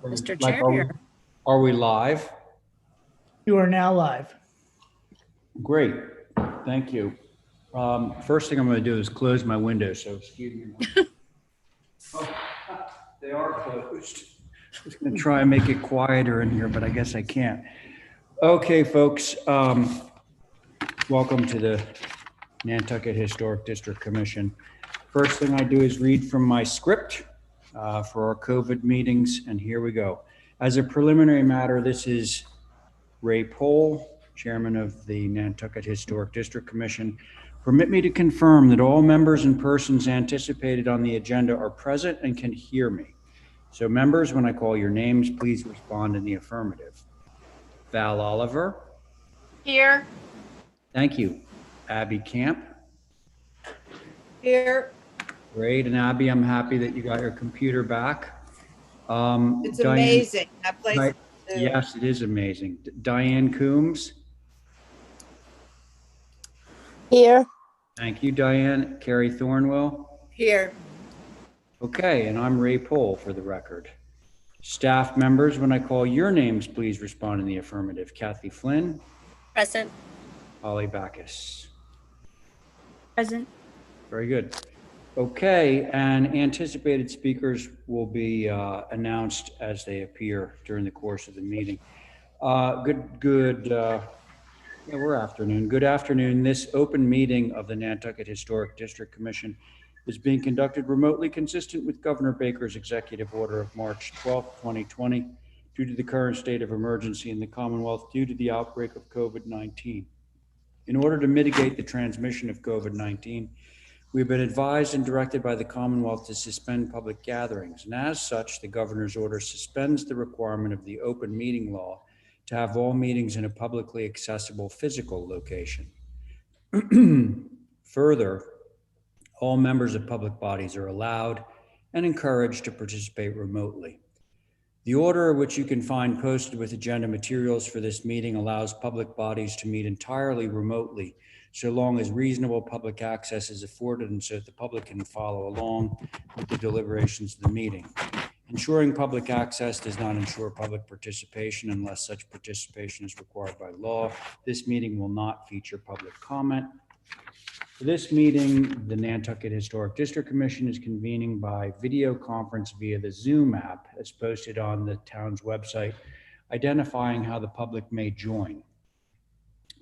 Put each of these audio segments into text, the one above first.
Mr. Like, Chair. are we live? You are now live. Great, thank you. First thing I'm going to do is close my window, so excuse me. Oh, they are closed. I was going to try and make it quieter in here, but I guess I can't. Okay, folks, welcome to the Nantucket Historic District Commission. First thing I do is read from my script for our COVID meetings, and here we go. As a preliminary matter, this is Ray Pohl, Chairman of the Nantucket Historic District Commission. Permit me to confirm that all members and persons anticipated on the agenda are present and can hear me. So members, when I call your names, please respond in the affirmative. Val Oliver. Here. Thank you. Abby Camp. Here. Great, and Abby, I'm happy that you got your computer back. It's Diane, amazing. That place. Right. Yes, it is amazing. Diane Coombs. Here. Thank you, Diane. Carrie Thornwell. Here. Okay, and I'm Ray Pohl for the record. Staff members, when I call your names, please respond in the affirmative. Kathy Flynn. Present. Holly Backus. Present. Very good. Okay, and anticipated speakers will be announced as they appear during the course of the meeting. Good afternoon. Good afternoon. This open meeting of the Nantucket Historic District Commission is being conducted remotely, consistent with Governor Baker's executive order of March 12, 2020, due to the current state of emergency in the Commonwealth due to the outbreak of COVID-19. In order to mitigate the transmission of COVID-19, we've been advised and directed by the Commonwealth to suspend public gatherings, and as such, the governor's order suspends the requirement of the open meeting law to have all meetings in a publicly accessible physical location. Further, all members of public bodies are allowed and encouraged to participate remotely. The order, which you can find posted with agenda materials for this meeting, allows public bodies to meet entirely remotely, so long as reasonable public access is afforded and so that the public can follow along with the deliberations of the meeting. Ensuring public access does not ensure public participation unless such participation is required by law. This meeting will not feature public comment. For this meeting, the Nantucket Historic District Commission is convening by video conference via the Zoom app as posted on the town's website, identifying how the public may join.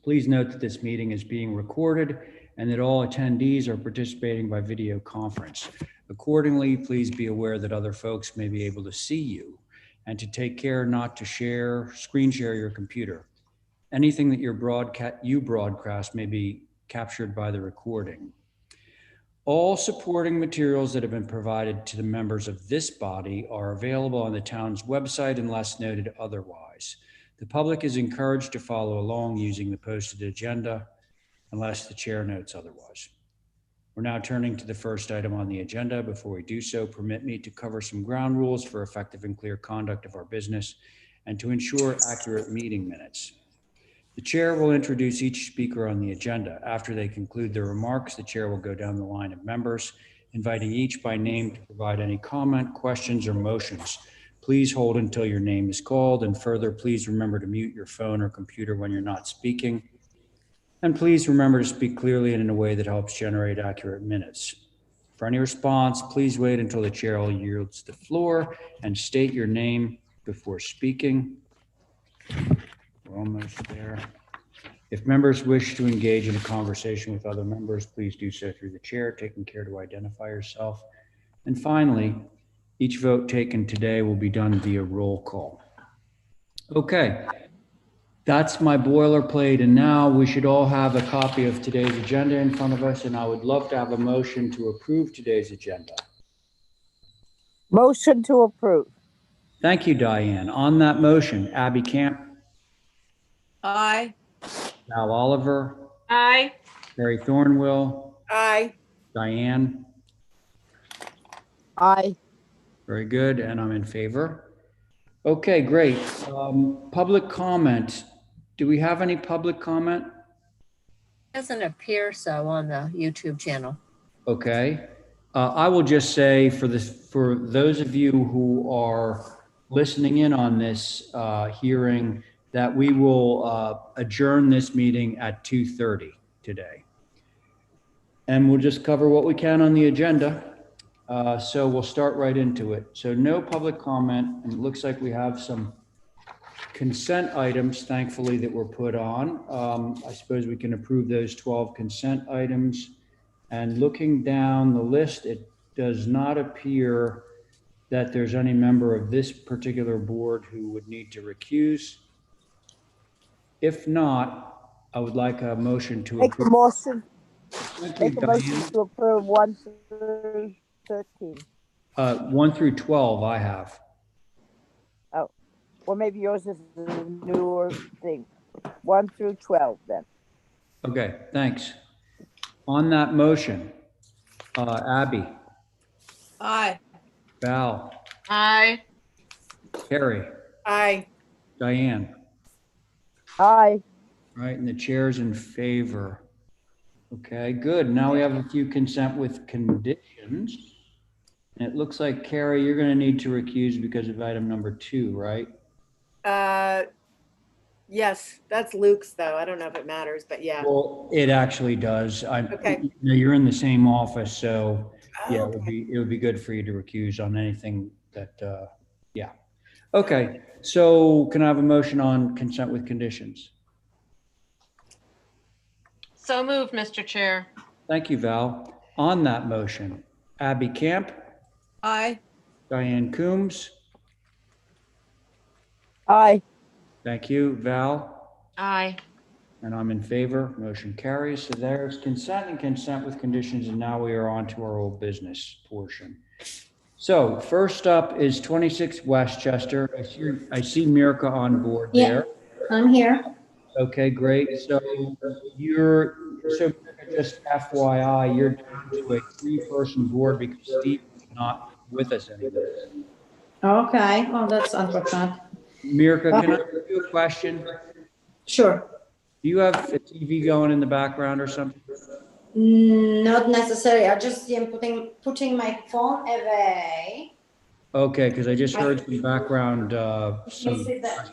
Please note that this meeting is being recorded and that all attendees are participating by video conference. Accordingly, please be aware that other folks may be able to see you and to take care not to screen share your computer. Anything that you broadcast may be captured by the recording. All supporting materials that have been provided to the members of this body are available on the town's website unless noted otherwise. The public is encouraged to follow along using the posted agenda unless the chair notes otherwise. We're now turning to the first item on the agenda. Before we do so, permit me to cover some ground rules for effective and clear conduct of our business and to ensure accurate meeting minutes. The chair will introduce each speaker on the agenda. After they conclude their remarks, the chair will go down the line of members, inviting each by name to provide any comment, questions, or motions. Please hold until your name is called, and further, please remember to mute your phone or computer when you're not speaking. And please remember to speak clearly and in a way that helps generate accurate minutes. For any response, please wait until the chair yields the floor and state your name before speaking. We're almost there. If members wish to engage in a conversation with other members, please do so through the chair, taking care to identify yourself. And finally, each vote taken today will be done via roll call. Okay, that's my boilerplate. And now we should all have a copy of today's agenda in front of us. And I would love to have a motion to approve today's agenda. Motion to approve. Thank you, Diane. On that motion, Abby Camp. Aye. Val Oliver. Aye. Carrie Thornwell. Aye. Diane. Aye. Very good, and I'm in favor. Okay, great. Public comment. Do we have any public comment? Doesn't appear so on the YouTube channel. Okay. I will just say for those of you who are listening in on this hearing that we will adjourn this meeting at 2:30 today. And we'll just cover what we can on the agenda. So we'll start right into it. So no public comment, and it looks like we have some consent items, thankfully, that were put on. I suppose we can approve those 12 consent items. And looking down the list, it does not appear that there's any member of this particular board who would need to recuse. If not, I would like a motion to Make a approve. motion, Thank make you, a motion Diane. to approve 1 through 13. 1 through 12 I have. Oh, well, maybe yours is a newer thing. 1 through 12 then. Okay, thanks. On that motion, Abby, Aye. Val, Aye. Carrie, Aye. Diane, Aye. right, and the chair's in favor. Okay, good. Now we have a few consent with conditions. And it looks like, Carrie, you're going to need to recuse because of item number 2, right? Yes, that's Luke's though. I don't know if it matters, but yeah. Well, it actually does. Okay. You know, you're in the same office, so yeah, Okay. it would be good for you to recuse on anything that, yeah. Okay, so can I have a motion on consent with conditions? So moved, Mr. Chair. Thank you, Val. On that motion, Abby Camp, Aye. Diane Coombs, Aye. thank you, Val, Aye. and I'm in favor. Motion carries. So there's consent and consent with conditions, and now we are on to our old business portion. So first up is 26 Westchester. I see Mirka on board there. I'm here. Okay, great. So just FYI, you're down to a 3-person board because Steve is not with us anymore. Okay. Oh, that's unfortunate. Mirka, can I ask you a question? Sure. Do you have a TV going in the background or something? Not necessary. I just am putting my phone away. Okay, because I just heard some background, some. Is it that?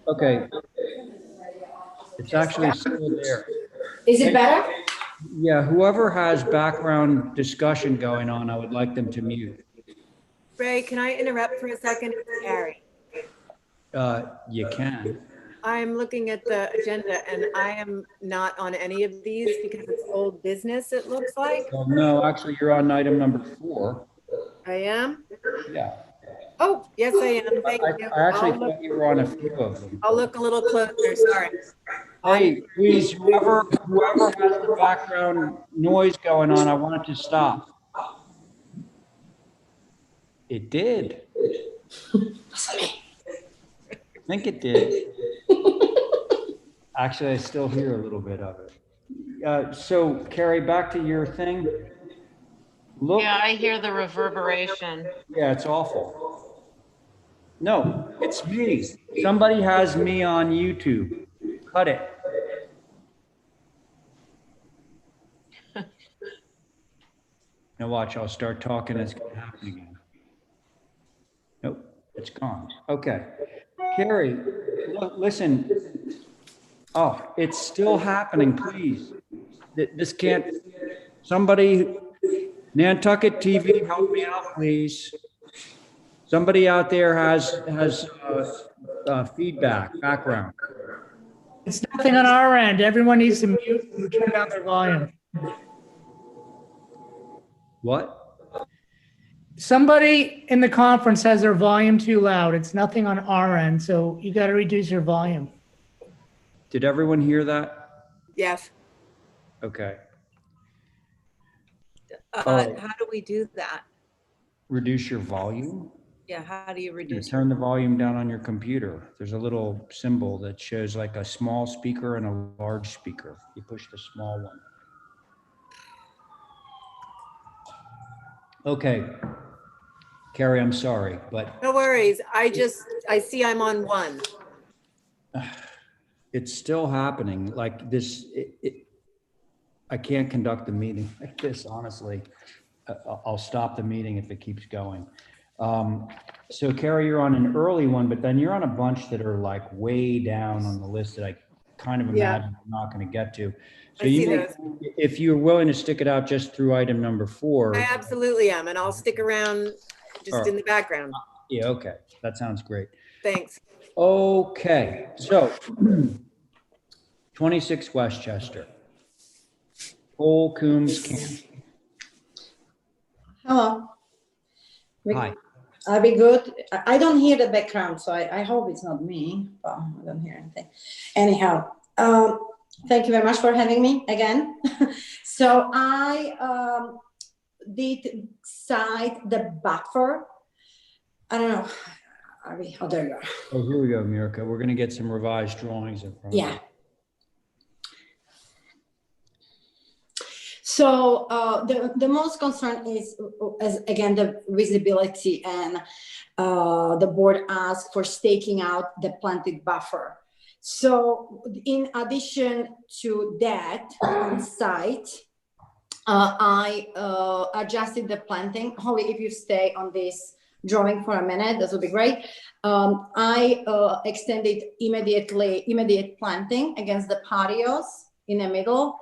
Okay. It's actually still there. Is it better? Yeah, whoever has background discussion going on, I would like them to mute. Ray, can I interrupt for a second? It's Carrie. You can. I'm looking at the agenda and I am not on any of these because it's old business, it looks like. Well, no, actually, you're on item number 4. I am? Yeah. Oh, yes, I am. Thank you. I actually I'll look- thought you were on a few of them. I'll look a little closer, sorry. Hey, please, whoever has the background noise going on, I want it to stop. It did. I think it did. Actually, I still hear a little bit of it. So Carrie, back to your thing. Look, Yeah, I hear the reverberation. yeah, it's awful. No, it's me. Somebody has me on YouTube. Cut it. Now watch, I'll start talking, it's gonna happen again. Nope, it's gone. Okay. Carrie, listen. Oh, it's still happening, please. This can't, somebody, Nantucket TV, help me out, please. Somebody out there has feedback, background. It's nothing on our end. Everyone needs to mute and turn down their volume. What? Somebody in the conference has their volume too loud. It's nothing on our end, so you got to reduce your volume. Did everyone hear that? Yes. Okay. How do we do that? Reduce your volume? Yeah, how do you You reduce? turn the volume down on your computer. There's a little symbol that shows like a small speaker and a large speaker. You push the small one. Okay. Carrie, I'm sorry, but No worries. I see I'm on 1. it's still happening like this. I can't conduct the meeting like this, honestly. I'll stop the meeting if it keeps going. So Carrie, you're on an early one, but then you're on a bunch that are like way down on the list that I kind of Yeah. imagine I'm not going to get to. So I you see may, those. if you're willing to stick it out just through item number 4. I absolutely am, and I'll stick around just in the background. Yeah, okay. That sounds great. Thanks. Okay, so 26 Westchester. Cole Coombs Camp. Hello. Hi. I'll be good. I don't hear the background, so I hope it's not me. Well, I don't hear anything. Anyhow, thank you very much for having me again. So I did cite the buffer. I don't know. Oh, there you are. Oh, here we go, Mirka. We're going to get some revised drawings in front of Yeah. us. So the most concern is, as again, the visibility, and the board asked for staking out the planted buffer. So in addition to that, on site, I adjusted the planting. Holly, if you stay on this drawing for a minute, this would be great. I extended immediate planting against the patios in the middle,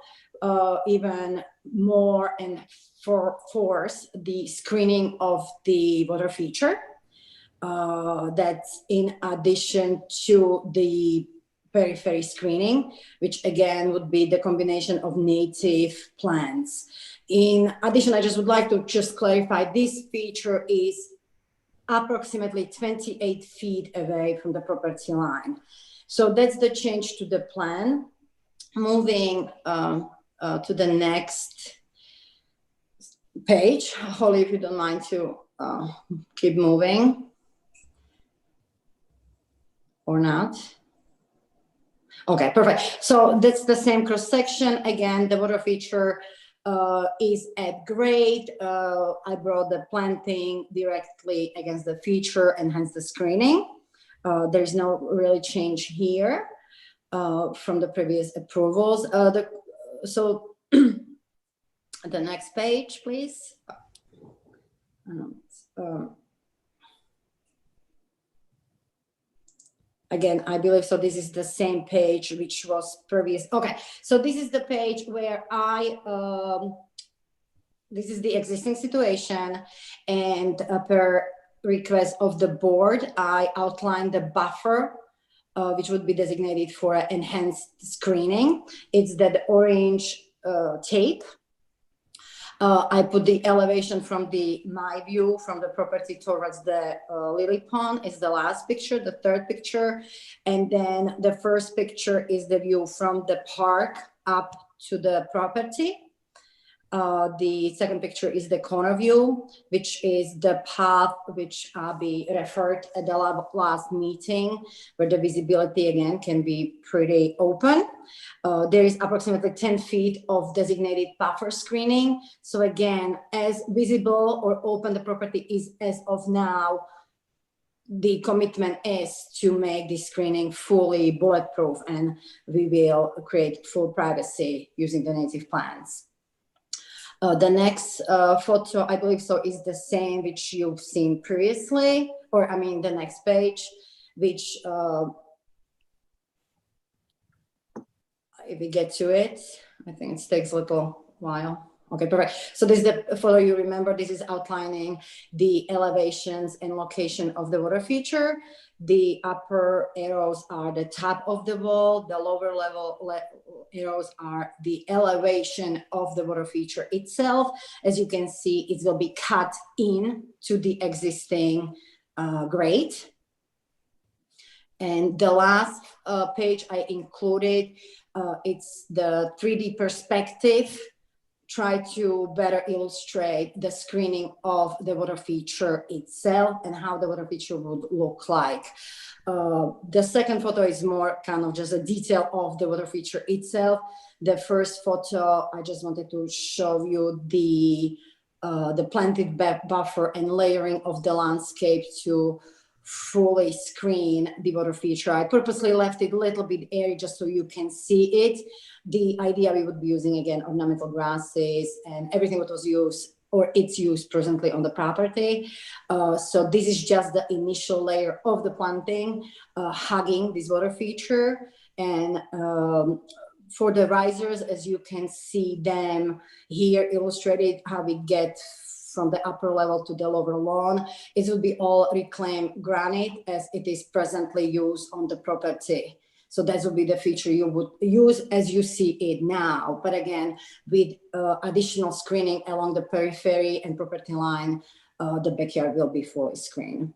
even more, and force the screening of the water feature. That's in addition to the periphery screening, which again would be the combination of native plants. In addition, I just would like to just clarify, this feature is approximately 28 feet away from the property line. So that's the change to the plan. Moving to the next page. Holly, if you don't mind to keep moving. Or not. Okay, perfect. So that's the same cross section. Again, the water feature is at grade. I brought the planting directly against the feature and hence the screening. There's no really change here from the previous approvals. So the next page, please. Again, I believe so. This is the same page which was previous. Okay, so this is the page where this is the existing situation, and per request of the board, I outlined the buffer, which would be designated for enhanced screening. It's that orange tape. I put the elevation from my view from the property towards the lily pond is the last picture, the third picture. And then the first picture is the view from the park up to the property. The second picture is the corner view, which is the path which Abby referred at the last meeting, where the visibility again can be pretty open. There is approximately 10 feet of designated buffer screening. So again, as visible or open the property is as of now, the commitment is to make the screening fully bulletproof, and we will create full privacy using the native plants. The next photo, I believe so, is the same which you've seen previously, or I mean the next page, which if we get to it, I think it takes a little while. Okay, perfect. So this is the photo you remember. This is outlining the elevations and location of the water feature. The upper arrows are the top of the wall. The lower level arrows are the elevation of the water feature itself. As you can see, it will be cut in to the existing grade. And the last page I included, it's the 3D perspective, try to better illustrate the screening of the water feature itself and how the water feature would look like. The second photo is more kind of just a detail of the water feature itself. The first photo, I just wanted to show you the planted buffer and layering of the landscape to fully screen the water feature. I purposely left it a little bit airy just so you can see it. The idea we would be using, again, ornamental grasses and everything that was used or its use presently on the property. So this is just the initial layer of the planting, hugging this water feature. And for the risers, as you can see them here illustrated, how we get from the upper level to the lower lawn, it will be all reclaimed granite as it is presently used on the property. So that will be the feature you would use as you see it now. But again, with additional screening along the periphery and property line, the backyard will be fully screened.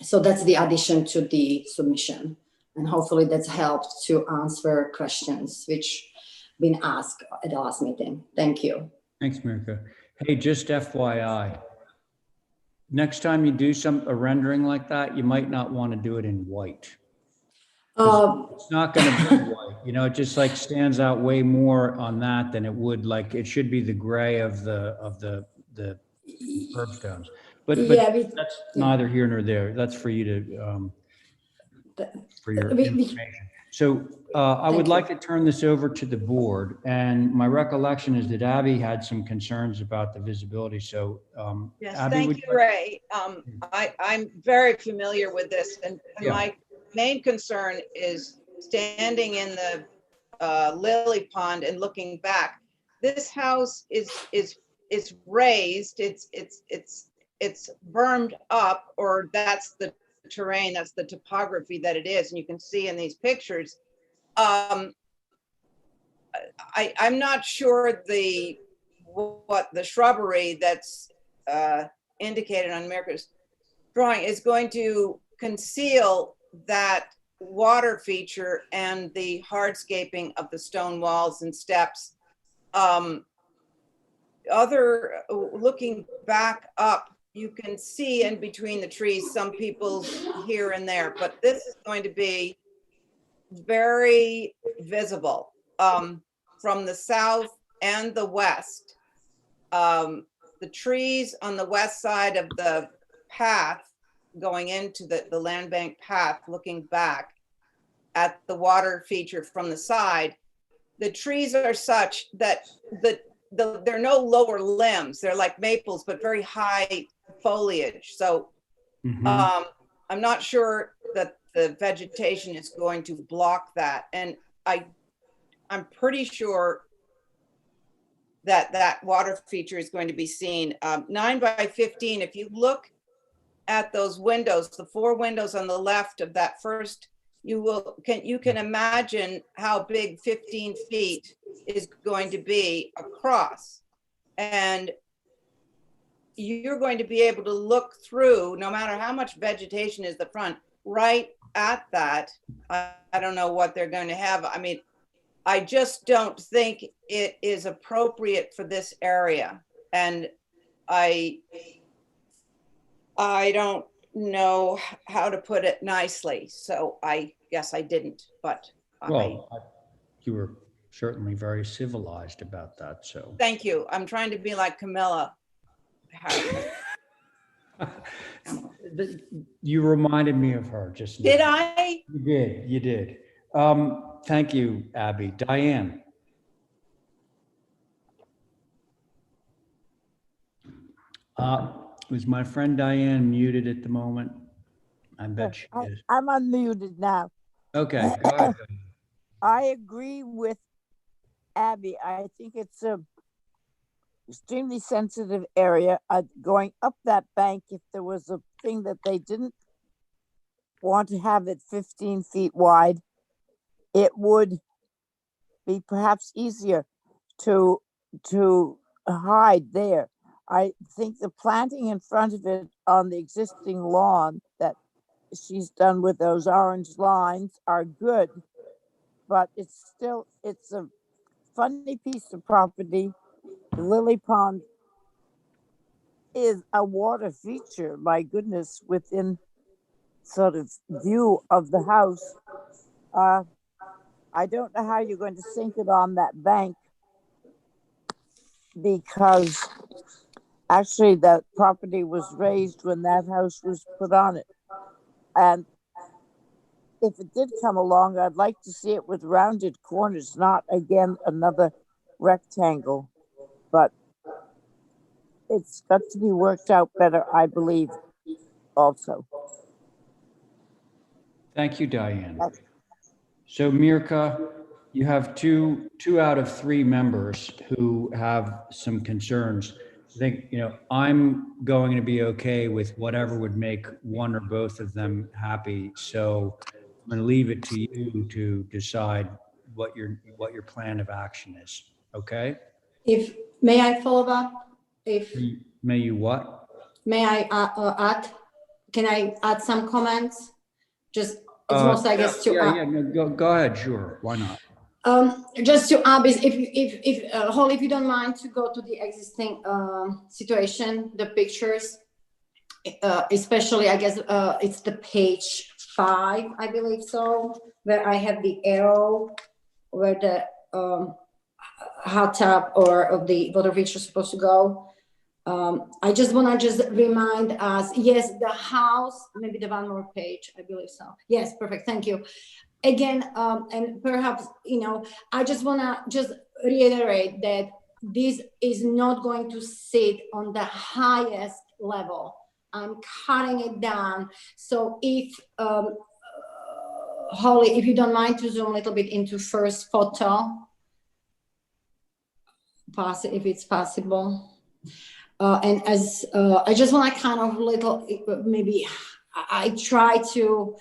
So that's the addition to the submission. And hopefully that's helped to answer questions which been asked at the last meeting. Thank you. Thanks, Mirka. Hey, just FYI, next time you do a rendering like that, you might not want to do it in white. It's not going to be white, you know, it just like stands out way more on that than it would, like, it should be the gray of the curbstones. But yeah, that's neither here nor there. That's for you to, for your information. So I would like to turn this over to the board. And my recollection is that Abby had some concerns about the visibility. So yes, Abby, thank you, Ray. I'm very familiar with this, and my main concern is standing in the lily pond and looking back. This house is raised. It's bermed up, or that's the terrain, that's the topography that it is, and you can see in these pictures. I'm not sure what the shrubbery that's indicated on America's drawing is going to conceal that water feature and the hardscaping of the stone walls and steps. Looking back up, you can see in between the trees some people here and there, but this is going to be very visible from the south and the west. The trees on the west side of the path going into the land bank path, looking back at the water feature from the side, the trees are such that there are no lower limbs. They're like maples, but very high foliage. So I'm not sure that the vegetation is going to block that. And I'm pretty sure that water feature is going to be seen. 9 by 15, if you look at those windows, the 4 windows on the left of that first, you can imagine how big 15 feet is going to be across. And you're going to be able to look through, no matter how much vegetation is the front, right at that. I don't know what they're going to have. I mean, I just don't think it is appropriate for this area. And I don't know how to put it nicely. So I guess I didn't, but you were certainly very civilized about that. So thank you. I'm trying to be like Camilla. You reminded me of her just now. Did I? You did. Thank you, Abby. Diane. Was my friend Diane muted at the moment? I bet she is. I'm unmuted now. Okay, go ahead. I agree with Abby. I think it's a extremely sensitive area. Going up that bank, if there was a thing that they didn't want to have it 15 feet wide, it would be perhaps easier to hide there. I think the planting in front of it on the existing lawn that she's done with those orange lines are good, but it's a funny piece of property. The lily pond is a water feature, my goodness, within sort of view of the house. I don't know how you're going to sink it on that bank, because actually that property was raised when that house was put on it. And if it did come along, I'd like to see it with rounded corners, not again another rectangle. But it's got to be worked out better, I believe, also. Thank you, Diane. That's- So Mirka, you have two out of three members who have some concerns. I think, I'm going to be okay with whatever would make one or both of them happy. So I'm going to leave it to you to decide what your plan of action is. Okay? May I follow up? May you what? May I add? Can I add some comments? Just, it's mostly, I guess, to Yeah, no, go ahead, sure, why not? just to add, if Holly, if you don't mind to go to the existing situation, the pictures, especially, I guess, it's the page 5, I believe so, where I have the arrow where the hot tub or of the water feature is supposed to go. I just want to just remind us, yes, the house, maybe the one more page, I believe so. Yes, perfect, thank you. Again, and perhaps, I just want to just reiterate that this is not going to sit on the highest level. I'm cutting it down. So if, Holly, if you don't mind to zoom a little bit into first photo, if it's possible. And as I just want to kind of maybe I try to,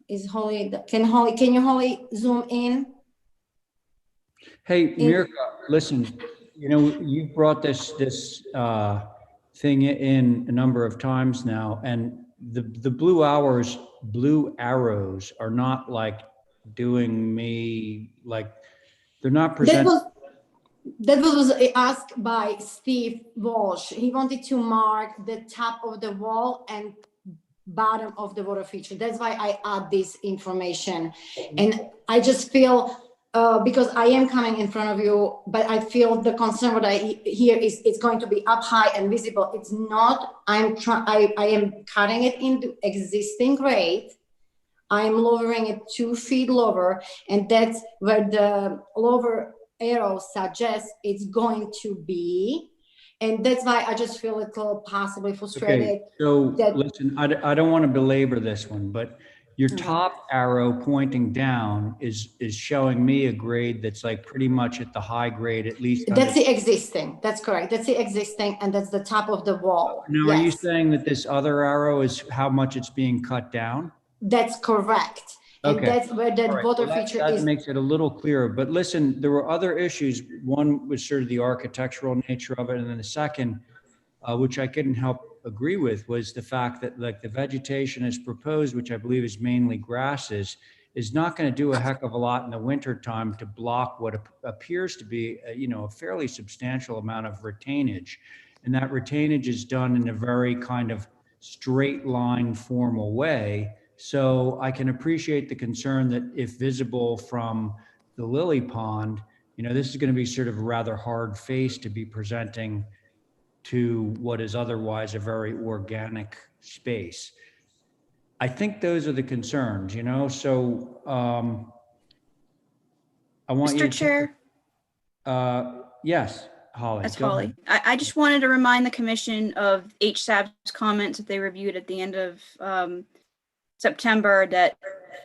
can you zoom in? Hey, Mirka, listen, you brought this thing in a number of times now, and the blue arrows are not like doing me, like, they're not presenting. That was asked by Steve Walsh. He wanted to mark the top of the wall and bottom of the water feature. That's why I add this information. And I just feel, because I am coming in front of you, but I feel the concern what I hear is it's going to be up high and visible. It's not. I am cutting it into existing grade. I'm lowering it 2 feet lower, and that's where the lower arrow suggests it's going to be. And that's why I just feel a little possibly frustrated. Okay, so listen, I don't want to belabor this one, but your top arrow pointing down is showing me a grade that's like pretty much at the high grade, at least. That's the existing. That's correct. That's the existing, and that's the top of the wall. Now, are you saying that this other arrow is how much it's being cut down? That's correct. And Okay. that's where that water feature that is. makes it a little clearer. But listen, there were other issues. One was sort of the architectural nature of it, and then the second, which I couldn't help agree with, was the fact that, like, the vegetation is proposed, which I believe is mainly grasses, is not going to do a heck of a lot in the winter time to block what appears to be a fairly substantial amount of retainage. And that retainage is done in a very kind of straight line formal way. So I can appreciate the concern that if visible from the lily pond, this is going to be sort of a rather hard face to be presenting to what is otherwise a very organic space. I think those are the concerns, so I want you Mr. Chair, yes, Holly. that's go Holly. ahead. I just wanted to remind the commission of HSAB's comments that they reviewed at the end of September, that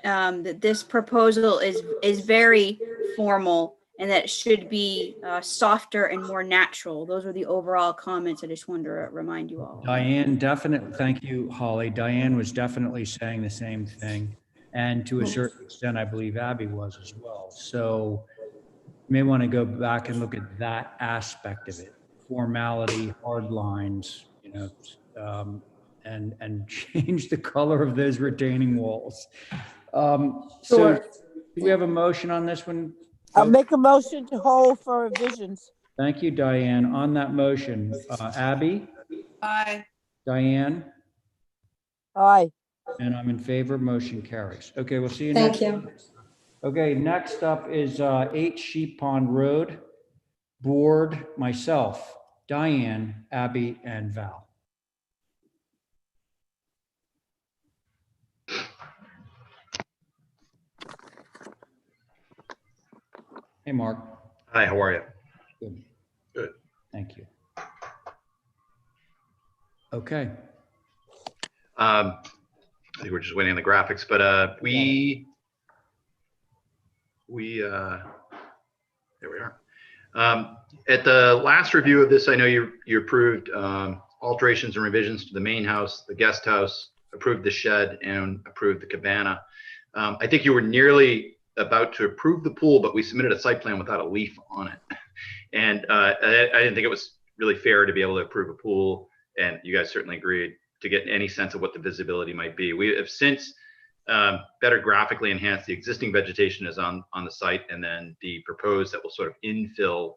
that this proposal is very formal and that it should be softer and more natural. Those are the overall comments. I just wanted to remind you all. Diane, definitely. Thank you, Holly. Diane was definitely saying the same thing. And to a certain extent, I believe Abby was as well. So you may want to go back and look at that aspect of it. Formality, hard lines, and change the color of those retaining walls. So do we have a motion on this one? I'll make a motion to hold for revisions. Thank you, Diane. On that motion, Abby, Aye. Diane, Aye. and I'm in favor. Motion carries. Okay, we'll see you next. Thank you. Okay, next up is 8 Sheep Pond Road. Board, myself, Diane, Abby, and Val. Hey, Mark. Hi, how are you? Good. Good. Thank you. Okay. I think we're just waiting on the graphics, but there we are. At the last review of this, I know you approved alterations and revisions to the main house, the guest house, approved the shed, and approved the cabana. I think you were nearly about to approve the pool, but we submitted a site plan without a leaf on it. And I didn't think it was really fair to be able to approve a pool, and you guys certainly agreed, to get any sense of what the visibility might be. We have since better graphically enhanced the existing vegetation is on the site, and then the proposed that will sort of infill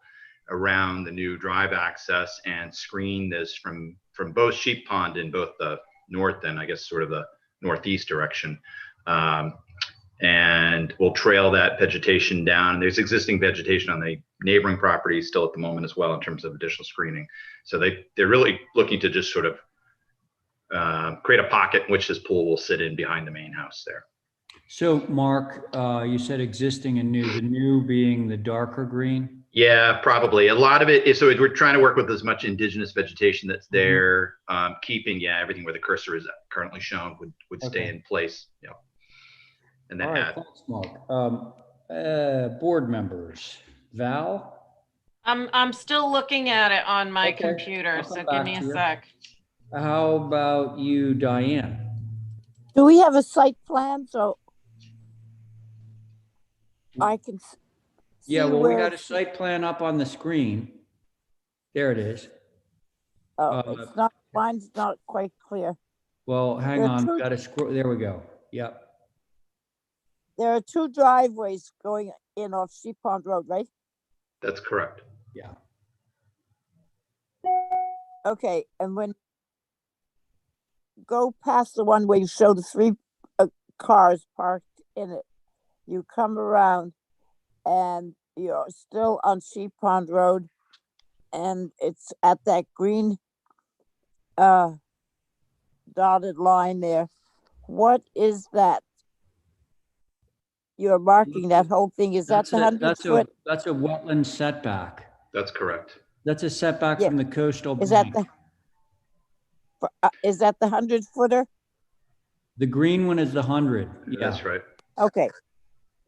around the new drive access and screen this from both Sheep Pond in both the north and I guess sort of the northeast direction. And we'll trail that vegetation down. There's existing vegetation on the neighboring property still at the moment as well in terms of additional screening. So they're really looking to just sort of create a pocket in which this pool will sit in behind the main house there. So Mark, you said existing and new, the new being the darker green? Yeah, probably. A lot of it is, so we're trying to work with as much indigenous vegetation that's there, keeping, everything where the cursor is currently shown would stay in place. Yeah. And then all right, thanks, Mark. Board members, Val? I'm still looking at it on my computer, I'll so come give back me to a you. sec. How about you, Diane? Do we have a site plan so I can see Yeah, well, we where got a it's- site plan up on the screen. There it is. Oh, it's not, mine's not quite clear. Well, hang There are on, two- got to scroll. There we go. Yep. There are two driveways going in off Sheep Pond Road, right? That's correct. Yeah. Okay, and when go past the one where you show the three cars parked in it, you come around and you're still on Sheep Pond Road, and it's at that green dotted line there. What is that? You're marking that whole thing. Is that the 100-foot? That's a wetland setback. That's correct. That's a setback Yeah. from the coastal Is that bank. is that the 100-footer? The green one is the 100. Yeah. That's right. Okay.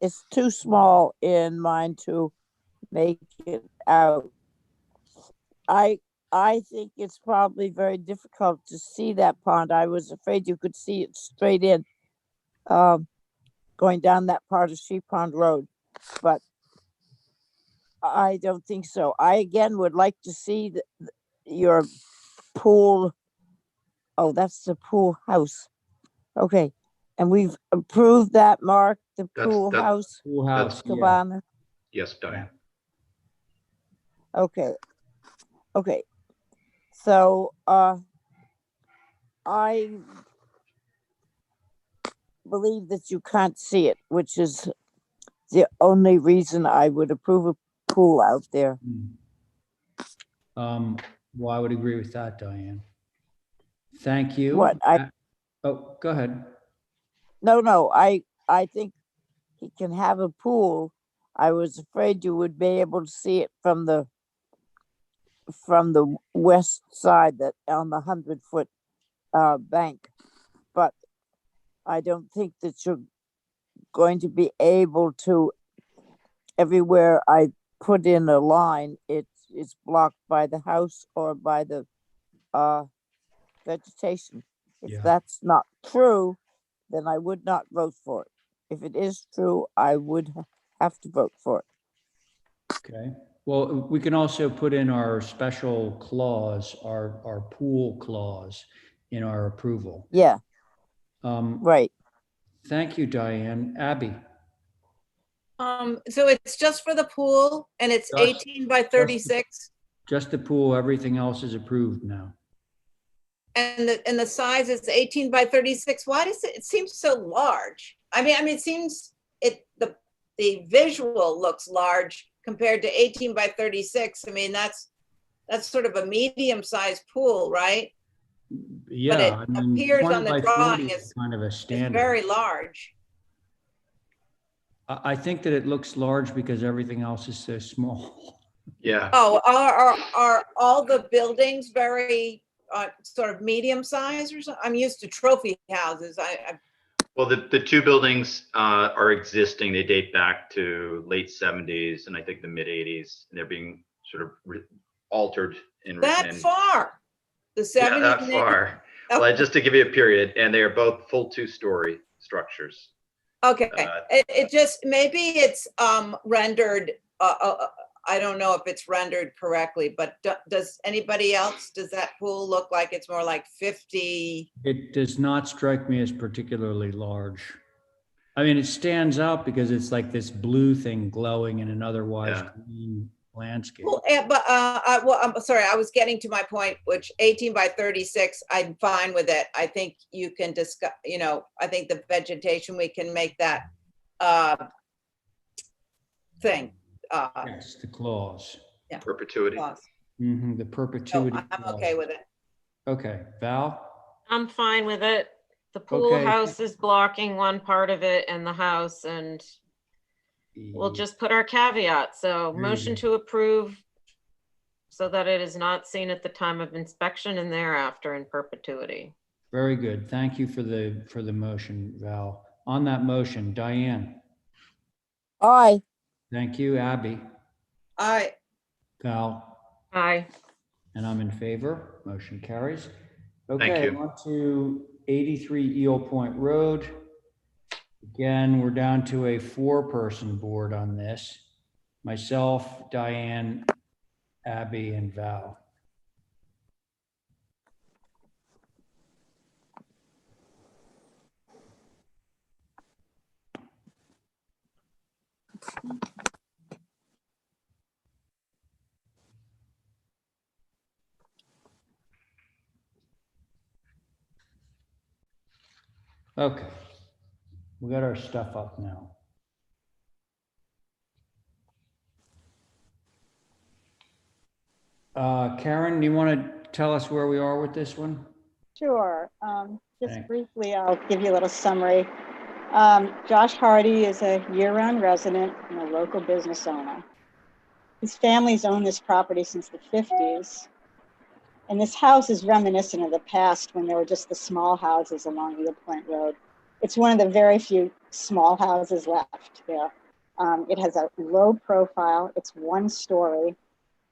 It's too small in mine to make it out. I think it's probably very difficult to see that pond. I was afraid you could see it straight in, going down that part of Sheep Pond Road, but I don't think so. I again would like to see your pool. Oh, that's the pool house. Okay, and we've approved that, Mark, the pool house. Pool house. Yeah. Cabana. Yes, Diane. Okay. Okay. So I believe that you can't see it, which is the only reason I would approve a pool out there. Well, I would agree with that, Diane. Thank you. What Oh, go ahead. No, I think he can have a pool. I was afraid you would be able to see it from the west side, that on the 100-foot bank, but I don't think that you're going to be able to. Everywhere I put in a line, it's blocked by the house or by the vegetation. If that's not true, then I would not vote for it. If it is true, I would have to vote for it. Okay. Well, we can also put in our special clause, our pool clause in our approval. Yeah. Right. Thank you, Diane. Abby. So it's just for the pool and it's 18 by 36. Just the pool, everything else is approved now. And the size is 18 by 36. Why does it seems so large? I mean, it seems the visual looks large compared to 18 by 36. I mean, that's sort of a medium-sized pool, right? Yeah, but it appears on the drawing as kind of a standard. very large. I think that it looks large because everything else is so small. Yeah. Oh, are all the buildings very sort of medium size or something? I'm used to trophy houses. Well, the two buildings are existing. They date back to late 70s and I think the mid 80s. And they're being sort of altered in That and far, the yeah, 70s. that far. Well, just to give you a period, and they are both full 2-story structures. Okay, it just, maybe it's rendered, I don't know if it's rendered correctly, but does anybody else, does that pool look like it's more like 50? It does not strike me as particularly large. I mean, it stands out because it's like this blue thing glowing in an otherwise Yeah. green landscape. Well, but well, I'm sorry, I was getting to my point, which 18 by 36, I'm fine with it. I think you can discuss, you know, I think the vegetation, we can make that thing. Yes, the clause. Yeah. Perpetuity. Clause. The So perpetuity. I'm clause. okay with it. Okay, Val? I'm fine with it. The pool Okay. house is blocking one part of it and the house, and we'll just put our caveat. So There you motion go. to approve so that it is not seen at the time of inspection and thereafter in perpetuity. Very good. Thank you for the motion, Val. On that motion, Diane? Aye. Thank you, Abby. I Val? Aye. And I'm in favor. Motion carries. Thank Okay, you. on to 83 Eel Point Road. Again, we're down to a 4-person board on this. Myself, Diane, Abby, and Val. Okay, we got our stuff up now. Karen, do you want to tell us where we are with this one? Sure. Just Thanks. briefly, I'll give you a little summary. Josh Hardy is a year-round resident and a local business owner. His family's owned this property since the 50s. And this house is reminiscent of the past when there were just the small houses along Eel Point Road. It's one of the very few small houses left there. It has a low profile. It's 1 story.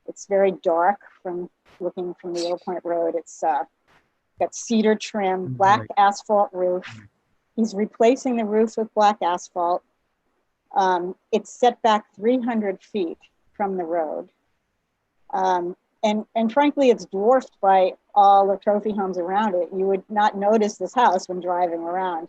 It's very dark from looking from the Eel Point Road. It's got cedar trim, black asphalt roof. He's replacing the roof with black asphalt. It's set back 300 feet from the road. And frankly, it's dwarfed by all the trophy homes around it. You would not notice this house when driving around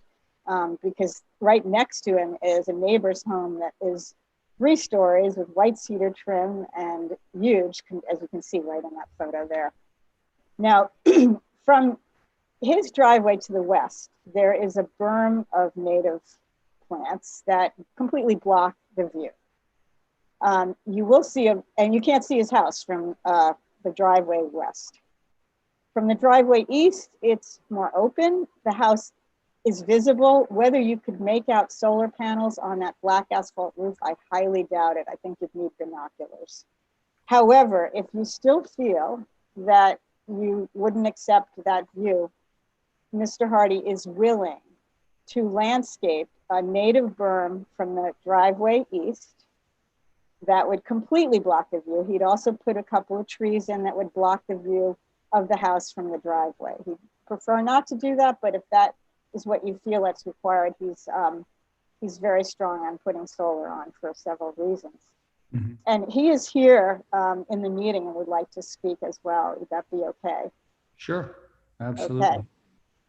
because right next to him is a neighbor's home that is 3 stories with white cedar trim and huge, as you can see right in that photo there. Now, from his driveway to the west, there is a berm of native plants that completely block the view. You will see and you can't see his house from the driveway west. From the driveway east, it's more open. The house is visible. Whether you could make out solar panels on that black asphalt roof, I highly doubt it. I think you'd need binoculars. However, if you still feel that you wouldn't accept that view, Mr. Hardy is willing to landscape a native berm from the driveway east that would completely block the view. He'd also put a couple of trees in that would block the view of the house from the driveway. He'd prefer not to do that, but if that is what you feel that's required, he's very strong on putting solar on for several reasons. Mm-hmm. And he is here in the meeting and would like to speak as well. Would that be okay? Sure, absolutely. Okay.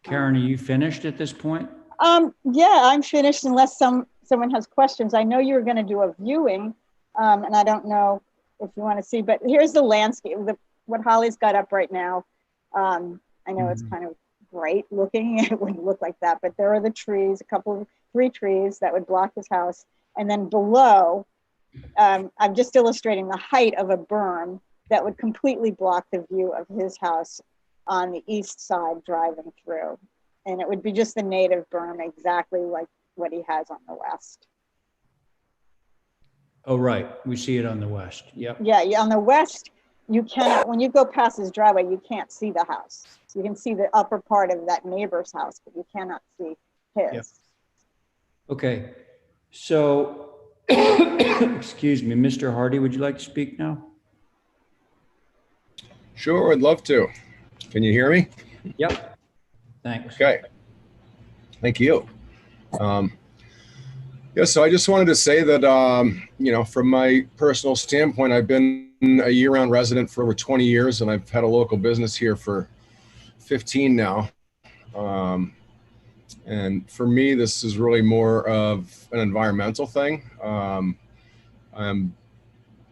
Karen, are you finished at this point? Yeah, I'm finished unless someone has questions. I know you were going to do a viewing, and I don't know if you want to see, but here's the landscape, what Holly's got up right now. I know it's kind of bright looking, it wouldn't look like that, but there are the trees, 3 trees that would block his house. And then below, I'm just illustrating the height of a berm that would completely block the view of his house on the east side driving through. And it would be just the native berm, exactly like what he has on the west. Oh, right. We see it on the west. Yep. Yeah, on the west, you cannot, when you go past his driveway, you can't see the house. You can see the upper part of that neighbor's house, but you cannot see his. Yep. Okay. So, excuse me, Mr. Hardy, would you like to speak now? Sure, I'd love to. Can you hear me? Yep. Thanks. Okay. Thank you. Yeah, so I just wanted to say that, from my personal standpoint, I've been a year-round resident for over 20 years, and I've had a local business here for 15 now. And for me, this is really more of an environmental thing. I'm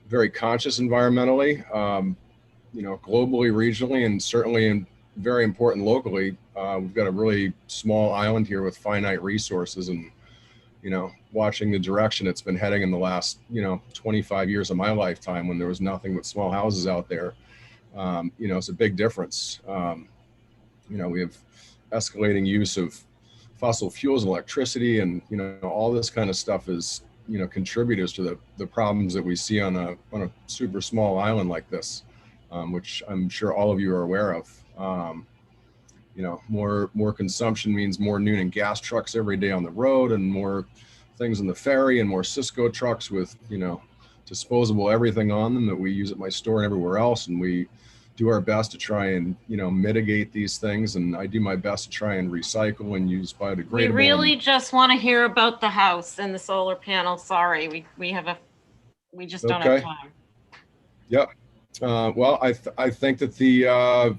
very conscious environmentally, globally, regionally, and certainly very important locally. We've got a really small island here with finite resources, and watching the direction it's been heading in the last 25 years of my lifetime, when there was nothing but small houses out there. It's a big difference. We have escalating use of fossil fuels and electricity, and all this kind of stuff is contributors to the problems that we see on a super small island like this, which I'm sure all of you are aware of. More consumption means more noon and gas trucks every day on the road, and more things in the ferry, and more Cisco trucks with disposable everything on them that we use at my store and everywhere else. And we do our best to try and mitigate these things, and I do my best to try and recycle and use biodegradable. We really just want to hear about the house and the solar panel. Sorry, we just don't have time. Yep. Well, I think that the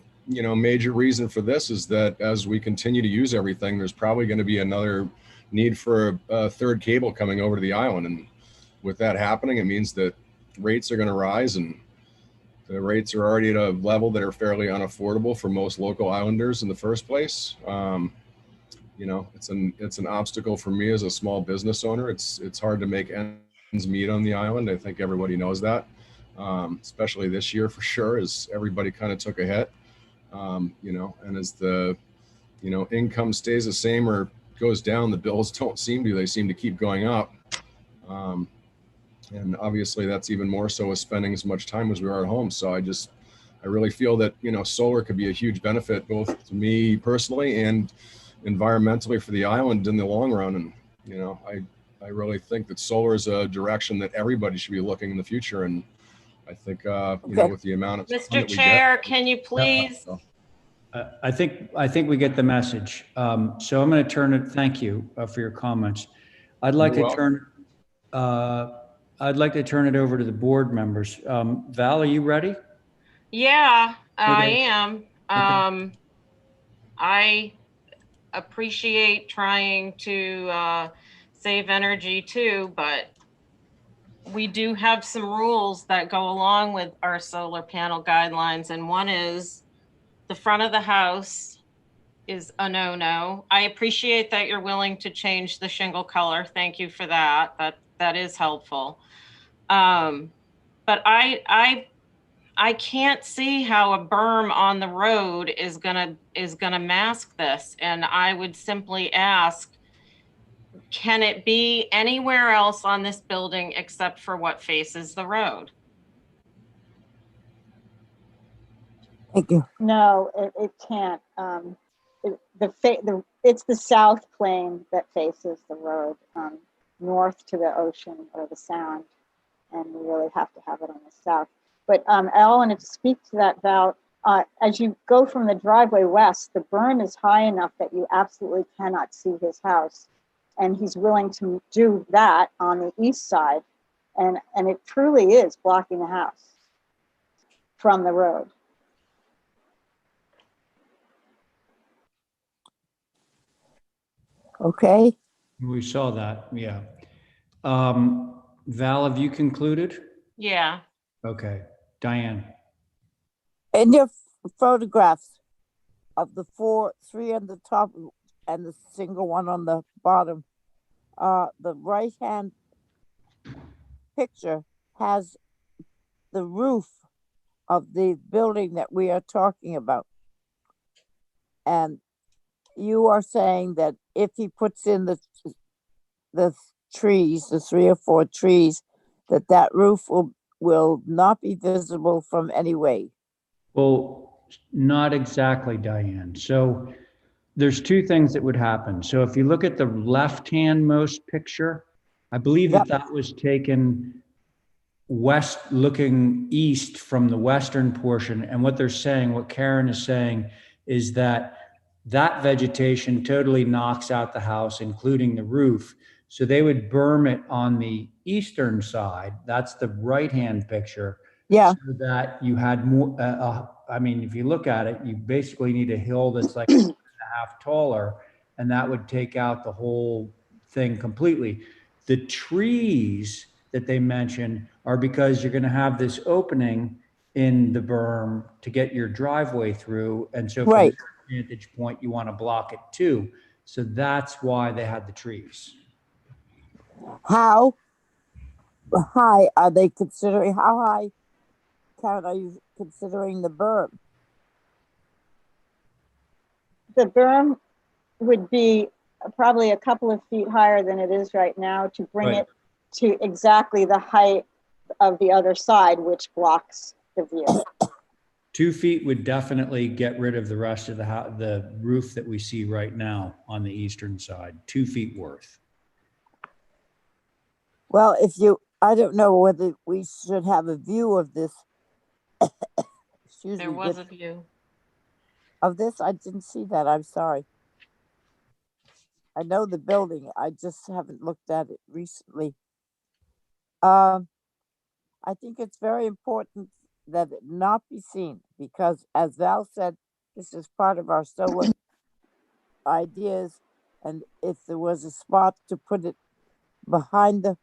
major reason for this is that as we continue to use everything, there's probably going to be another need for a third cable coming over to the island, and with that happening, it means that rates are going to rise, and the rates are already at a level that are fairly unaffordable for most local islanders in the first place. It's an obstacle for me as a small business owner. It's hard to make ends meet on the island. I think everybody knows that, especially this year for sure, as everybody kind of took a hit. And as the income stays the same or goes down, the bills don't seem to. They seem to keep going up. And obviously that's even more so with spending as much time as we are at home. So I really feel that, solar could be a huge benefit, both to me personally and environmentally for the island in the long run. And, I really think that solar is a direction that everybody should be looking in the future. And I think, with the amount of Mr. Chair, can you please? I think we get the message. So I'm going to turn it. Thank you for your comments. I'd like to turn it over to the board members. Val, are you ready? Yeah, I Okay. am. Okay. I appreciate trying to save energy too, but we do have some rules that go along with our solar panel guidelines, and one is the front of the house is a no-no. I appreciate that you're willing to change the shingle color. Thank you for that. That is helpful. But I can't see how a berm on the road is gonna mask this. And I would simply ask, can it be anywhere else on this building except for what faces the road? Thank you. No, it can't. It's the south plane that faces the road, north to the ocean or the sound, and we really have to have it on the south. But I wanted to speak to that, Val. As you go from the driveway west, the berm is high enough that you absolutely cannot see his house, and he's willing to do that on the east side, and it truly is blocking the house from the road. Okay. We saw that. Yeah. Val, have you concluded? Yeah. Okay. Diane. In your photographs of the three on the top and the single one on the bottom, the right-hand picture has the roof of the building that we are talking about. And you are saying that if he puts in the trees, the 3 or 4 trees, that roof will not be visible from any way. Well, not exactly, Diane. So there's two things that would happen. So if you look at the left-hand most picture, I believe Yep. that was taken west, looking east from the western portion. And what they're saying, what Karen is saying, is that that vegetation totally knocks out the house, including the roof. So they would berm it on the eastern side. That's the right-hand picture. Yeah. So that you had more, I mean, if you look at it, you basically need a hill that's like a foot and a half taller, and that would take out the whole thing completely. The trees that they mentioned are because you're going to have this opening in the berm to get your driveway through. And so from Right. your vantage point, you want to block it too. So that's why they had the trees. How high are they considering? How high, Karen, are you considering the berm? The berm would be probably a couple of feet higher than it is right now to bring Right. it to exactly the height of the other side, which blocks the view. 2 feet would definitely get rid of the rest of the roof that we see right now on the eastern side. 2 feet worth. Well, I don't know whether we should have a view of this. Excuse There me. was a view. Of this, I didn't see that. I'm sorry. I know the building. I just haven't looked at it recently. I think it's very important that it not be seen because, as Val said, this is part of our solar ideas. And if there was a spot to put it behind the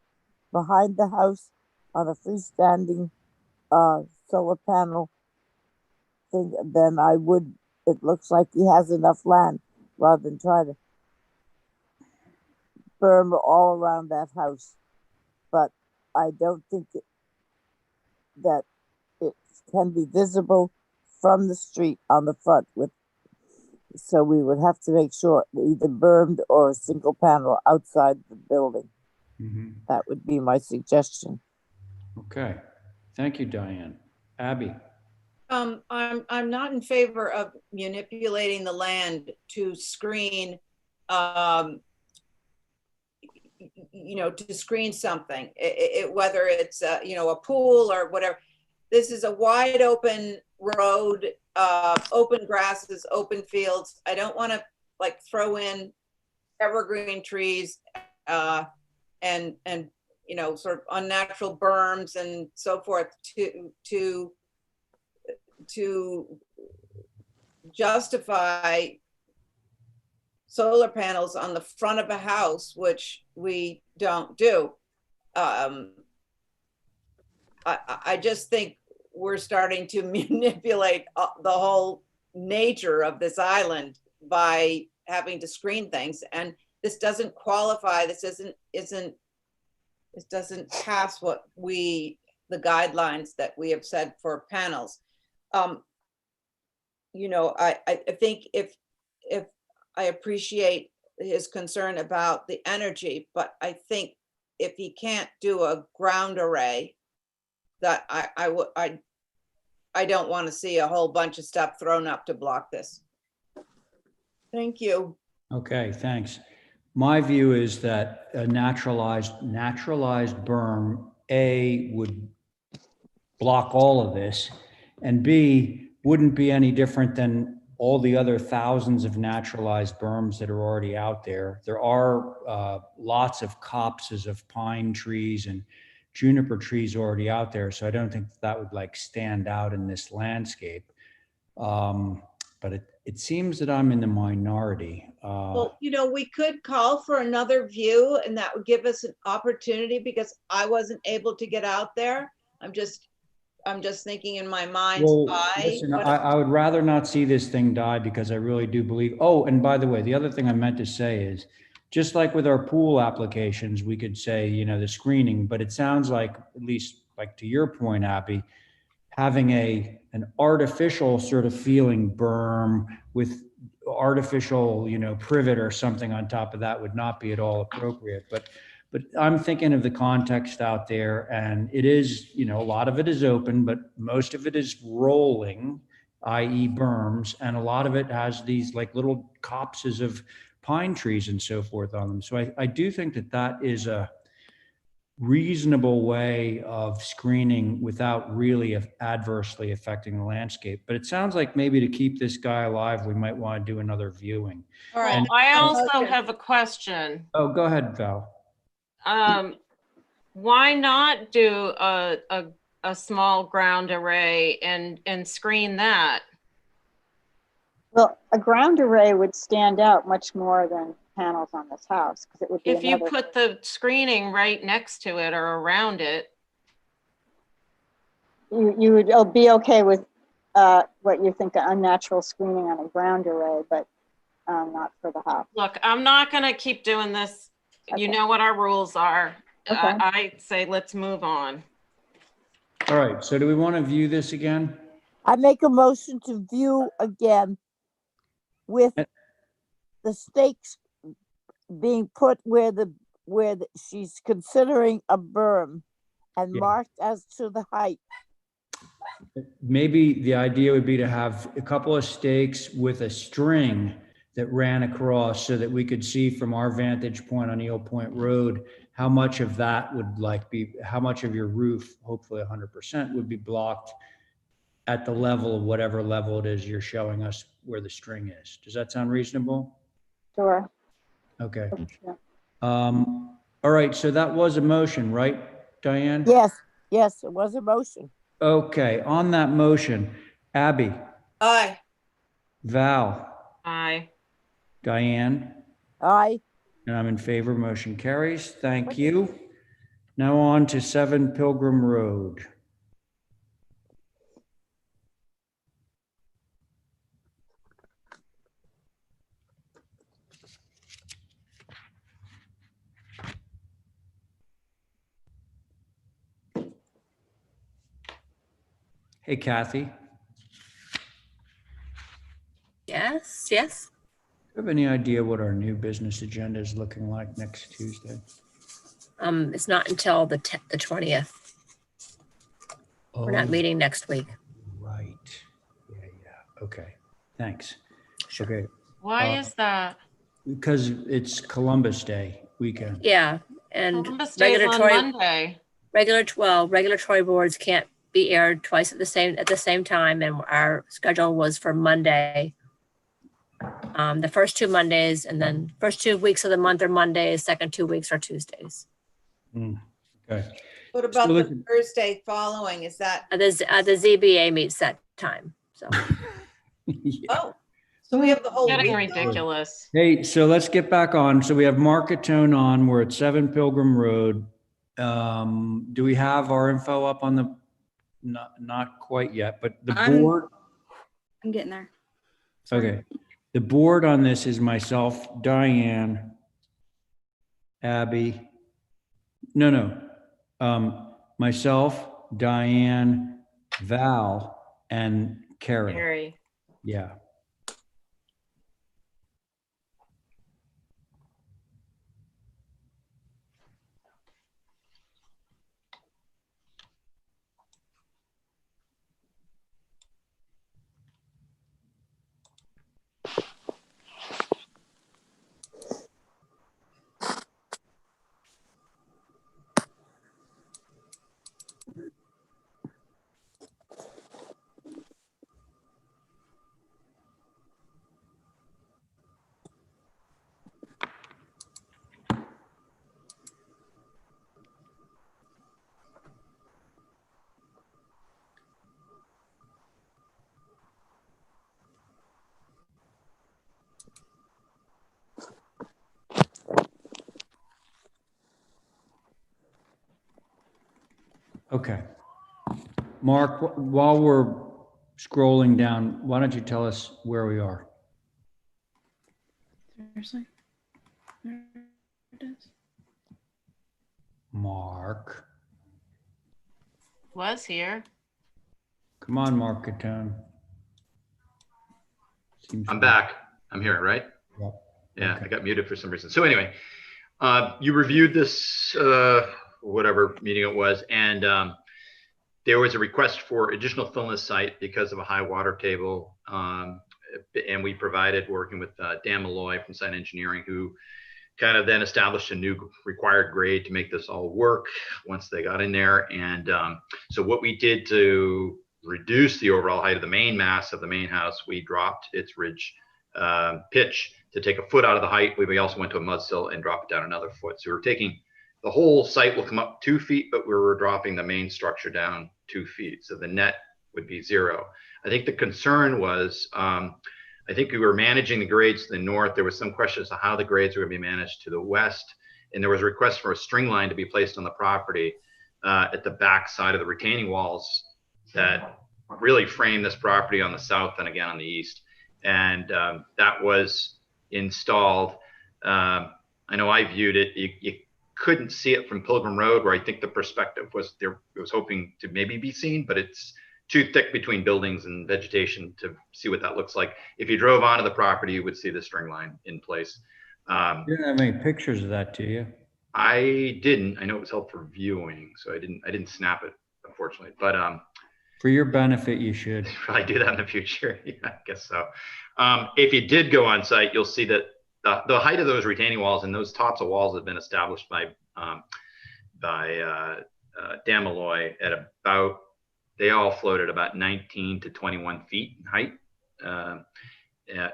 house on a freestanding solar panel thing, then I would. It looks like he has enough land rather than try to berm all around that house. But I don't think that it can be visible from the street on the front so we would have to make sure either bermed or a single panel outside the building. Mm-hmm. That would be my suggestion. Okay. Thank you, Diane. Abby. I'm not in favor of manipulating the land to screen, to screen something, whether it's, a pool or whatever. This is a wide open road, open grasses, open fields. I don't want to like throw in evergreen trees and sort of unnatural berms and so forth to justify solar panels on the front of a house, which we don't do. I just think we're starting to manipulate the whole nature of this island by having to screen things, and this doesn't qualify. This doesn't pass the guidelines that we have set for panels. I think if I appreciate his concern about the energy, but I think if he can't do a ground array, that I don't want to see a whole bunch of stuff thrown up to block this. Thank you. Okay, thanks. My view is that a naturalized berm, A, would block all of this, and B, wouldn't be any different than all the other thousands of naturalized berms that are already out there. There are lots of copses of pine trees and juniper trees already out there, so I don't think that would like stand out in this landscape. But it seems that I'm in the minority. Well, we could call for another view, and that would give us an opportunity because I wasn't able to get out there. I'm just thinking in my mind's eye. Listen, I would rather not see this thing die because I really do believe. Oh, and by the way, the other thing I meant to say is, just like with our pool applications, we could say, the screening, but it sounds like, at least like to your point, Abby, having an artificial sort of feeling berm with artificial, privet or something on top of that would not be at all appropriate. But But I'm thinking of the context out there, and it is, you know, a lot of it is open, but most of it is rolling, i.e. berms, and a lot of it has these like little copses of pine trees and so forth on them. So I do think that that is a reasonable way of screening without really adversely affecting the landscape. But it sounds like maybe to keep this guy alive, we might want to do another viewing. All right. Well, I also have a question. Oh, go ahead, Val. Why not do a small ground array and screen that? Well, a ground array would stand out much more than panels on this house because it would be If you another- put the screening right next to it or around it. you would be okay with what you think the unnatural screening on a ground array, but not for the house. Look, I'm not gonna keep doing this. You know what our rules are. Okay. I say let's move on. All right, so do we want to view this again? I make a motion to view again with the stakes being put where she's considering a berm and Yeah. marked as to the height. Maybe the idea would be to have a couple of stakes with a string that ran across so that we could see from our vantage point on Eel Point Road, how much of that would how much of your roof, hopefully 100%, would be blocked at the level of whatever level it is you're showing us where the string is. Does that sound reasonable? Sure. Okay. Yeah. All right, so that was a motion, right, Diane? Yes, it was a motion. Okay, on that motion, Abby, Aye. Val, Aye. Diane, Aye. and I'm in favor. Motion carries. Thank you. Now on to 7 Pilgrim Road. Hey, Kathy, do Yes. you have any idea what our new business agenda is looking like next Tuesday? It's not until the 20th. We're not Oh, meeting next week. right. Yeah. Okay, thanks. Okay, Why is that? because it's Columbus Day weekend. Yeah, and Columbus Day is on Monday. regulatory boards can't be aired twice at the same time, and our schedule was for Monday. The first 2 Mondays, and then first 2 weeks of the month are Mondays, second 2 weeks are Tuesdays. Okay. What about So the listen- Thursday following? Is that, The ZBA meets that time, so. Yeah. oh, so we have the whole Getting week. ridiculous. Hey, so let's get back on. So we have Marketone on. We're at 7 Pilgrim Road. Do we have our info up on the, not quite yet, but the board? I'm getting there. Okay. The board on this is myself, Diane, Abby. No. Myself, Diane, Val, and Carrie. Gary. Yeah. Okay. Mark, while we're scrolling down, why don't you tell us where we are? Seriously? There it is. Mark. Was here. Come on, Mark Catone. I'm back. I'm here, right? Yep. Yeah, Okay. I got muted for some reason. So anyway, You reviewed this, whatever meeting it was, and there was a request for additional fill in the site because of a high water table. And we provided, working with Dan Malloy from Site Engineering, who kind of then established a new required grade to make this all work once they got in there. And so what we did to reduce the overall height of the main mass of the main house, we dropped its ridge pitch to take a foot out of the height. We also went to a mud sill and dropped it down another foot. So we're taking, the whole site will come up 2 feet, but we were dropping the main structure down 2 feet. So the net would be 0. I think the concern was, I think we were managing the grades to the north. There was some question as to how the grades were going to be managed to the west. And there was a request for a string line to be placed on the property at the back side of the retaining walls that really frame this property on the south and again on the east. And that was installed. I know I viewed it. You couldn't see it from Pilgrim Road, where I think the perspective was there. It was hoping to maybe be seen, but it's too thick between buildings and vegetation to see what that looks like. If you drove onto the property, you would see the string line in place. You didn't have any pictures of that, do you? I didn't. I know it was held for viewing, so I didn't snap it, unfortunately. But for your benefit, you should probably do that in the future. Yeah, I guess so. If you did go on site, you'll see that the height of those retaining walls and those tops of walls have been established by Dan Malloy at about, they all float at about 19 to 21 feet in height,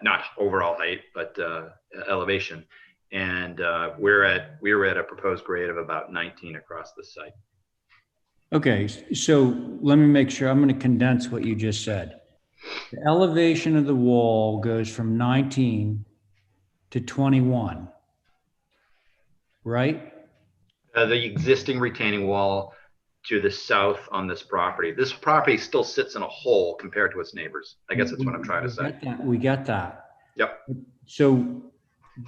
not overall height, but elevation. And we were at a proposed grade of about 19 across the site. Okay, so let me make sure. I'm going to condense what you just said. The elevation of the wall goes from 19 to 21, right? The existing retaining wall to the south on this property. This property still sits in a hole compared to its neighbors. I guess that's what I'm trying to say. We got that. Yep. So,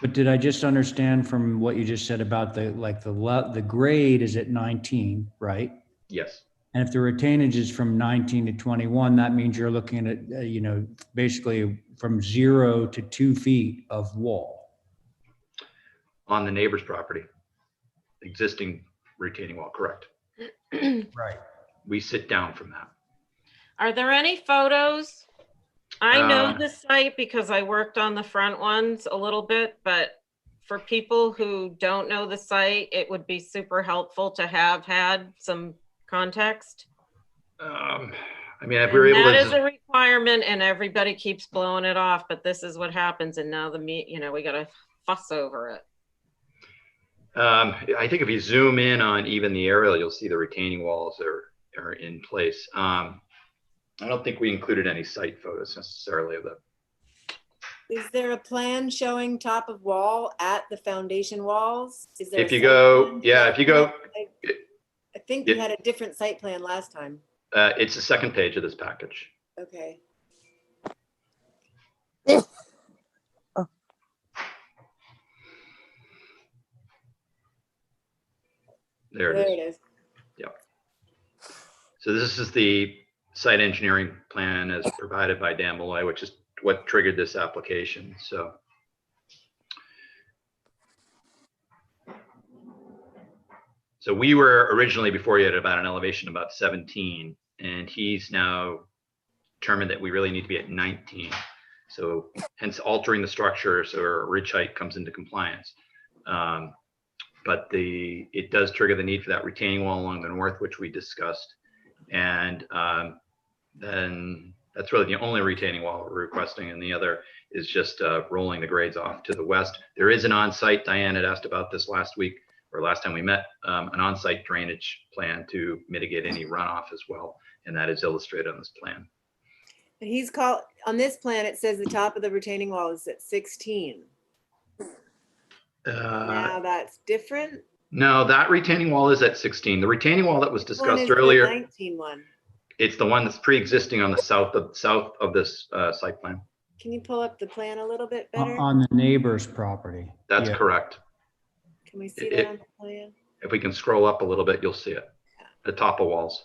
but did I just understand from what you just said about the grade is at 19, right? Yes. And if the retainage is from 19 to 21, that means you're looking at, basically from 0 to 2 feet of wall. On the neighbor's property, existing retaining wall, correct. Right. We sit down from that. Are there any photos? I know the site because I worked on the front ones a little bit, but for people who don't know the site, it would be super helpful to have had some context. I mean, if we're able to. That is a requirement and everybody keeps blowing it off, but this is what happens. And now we got to fuss over it. I think if you zoom in on even the aerial, you'll see the retaining walls are in place. I don't think we included any site photos necessarily of that. Is there a plan showing top of wall at the foundation walls? Is there? If you go, yeah, if you go. I think we had a different site plan last time. It's the second page of this package. Okay. There it is. Yep. So this is the site engineering plan as provided by Dan Malloy, which is what triggered this application. So we were originally, before you, at about an elevation of about 17, and he's now determined that we really need to be at 19. So hence altering the structure so our ridge height comes into compliance. But it does trigger the need for that retaining wall along the north, which we discussed. And then that's really the only retaining wall we're requesting. And the other is just rolling the grades off to the west. There is an on-site, Diane had asked about this last week, or last time we met, an on-site drainage plan to mitigate any runoff as well. And that is illustrated on this plan. And he's called, on this plan, it says the top of the retaining wall is at 16. Now that's different. No, that retaining wall is at 16. The retaining wall that was discussed earlier. 19 one. It's the one that's pre-existing on the south of this site plan. Can you pull up the plan a little bit better? On the neighbor's property. That's correct. Can we see that on the plan? If we can scroll up a little bit, you'll see it. The top of walls.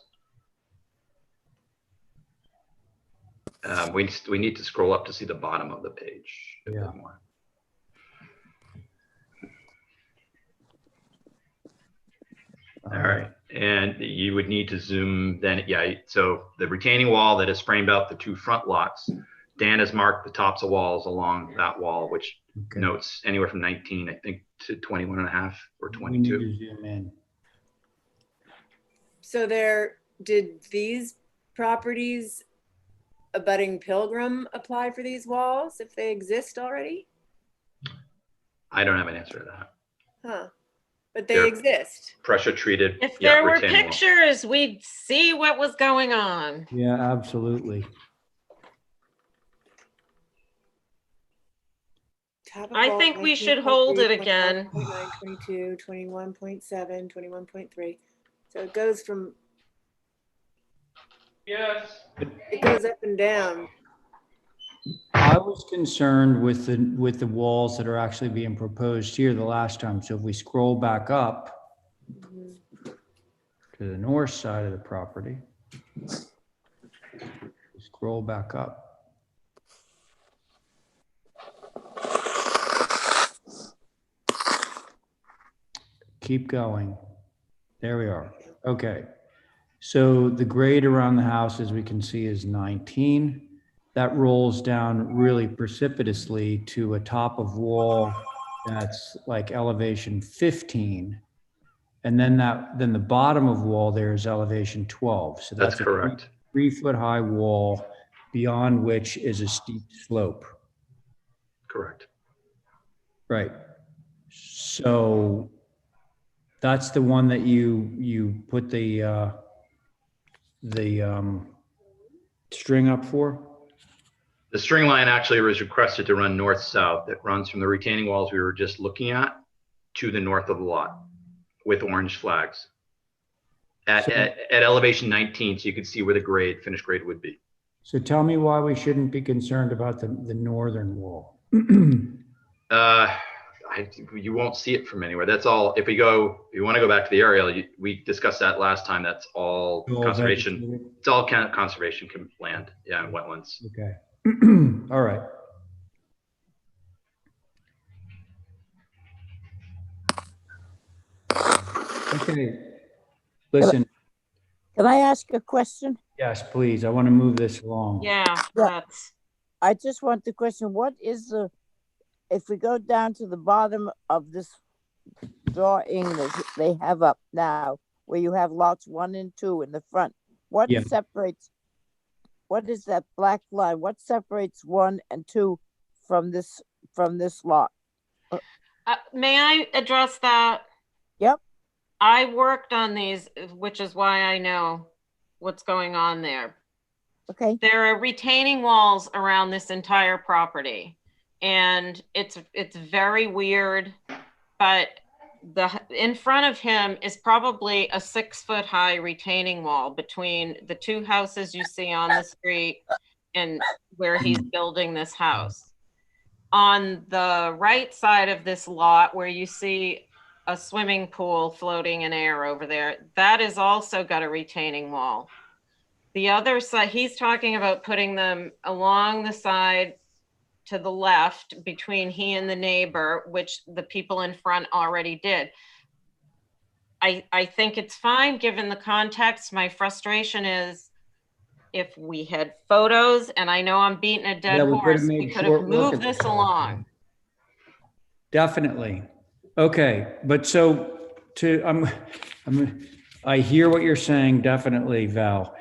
We need to scroll up to see the bottom of the page a bit more. And you would need to zoom then, yeah, so the retaining wall that has framed out the two front lots, Dan has marked the tops of walls along that wall, which notes anywhere from 19, I think, to 21 and a half or 22. We need to zoom in. So did these properties abutting Pilgrim apply for these walls if they exist already? I don't have an answer to that. Huh, but they They're exist. Pressure treated. If yeah, there were retaining wall. pictures, we'd see what was going on. Yeah, absolutely. I think we should hold it again. 22, 21.7, 21.3. So it goes from, Yes. it goes up and down. I was concerned with the walls that are actually being proposed here the last time. So if we scroll back up to the north side of the property, scroll back up. Keep going. There we are. Okay. So the grade around the house, as we can see, is 19. That rolls down really precipitously to a top of wall that's like elevation 15. And then the bottom of wall there is elevation 12. So That's correct. A 3 foot high wall beyond which is a steep slope. Correct. Right. So that's the one that you put the string up for? The string line actually was requested to run north-south. It runs from the retaining walls we were just looking at to the north of the lot with orange flags at elevation 19, so you could see where the finished grade would be. So tell me why we shouldn't be concerned about the northern wall. You won't see it from anywhere. That's all. If you want to go back to the aerial, we discussed that last time. That's all conservation. Vegetated. It's all kind of conservation land, yeah, and wetlands. Okay. All right. Okay. Listen. Can I ask a question? Yes, please. I want to move this along. Yeah, I just want to question, what is if we go down to the bottom of this drawing that they have up now, where you have lots 1 and 2 in the front, what separates, what is that black line? What separates 1 and 2 from this lot? May I address that? Yep. I worked on these, which is why I know what's going on there. Okay. There are retaining walls around this entire property, and it's very weird, but in front of him is probably a 6 foot high retaining wall between the two houses you see on the street and where he's building this house. On the right side of this lot, where you see a swimming pool floating in air over there, that is also got a retaining wall. The other side, he's talking about putting them along the side to the left between he and the neighbor, which the people in front already did. I think it's fine given the context. My frustration is if we had photos, and I know I'm beating a dead horse, we could have moved this along. Definitely. Okay, but so I hear what you're saying, definitely, Val.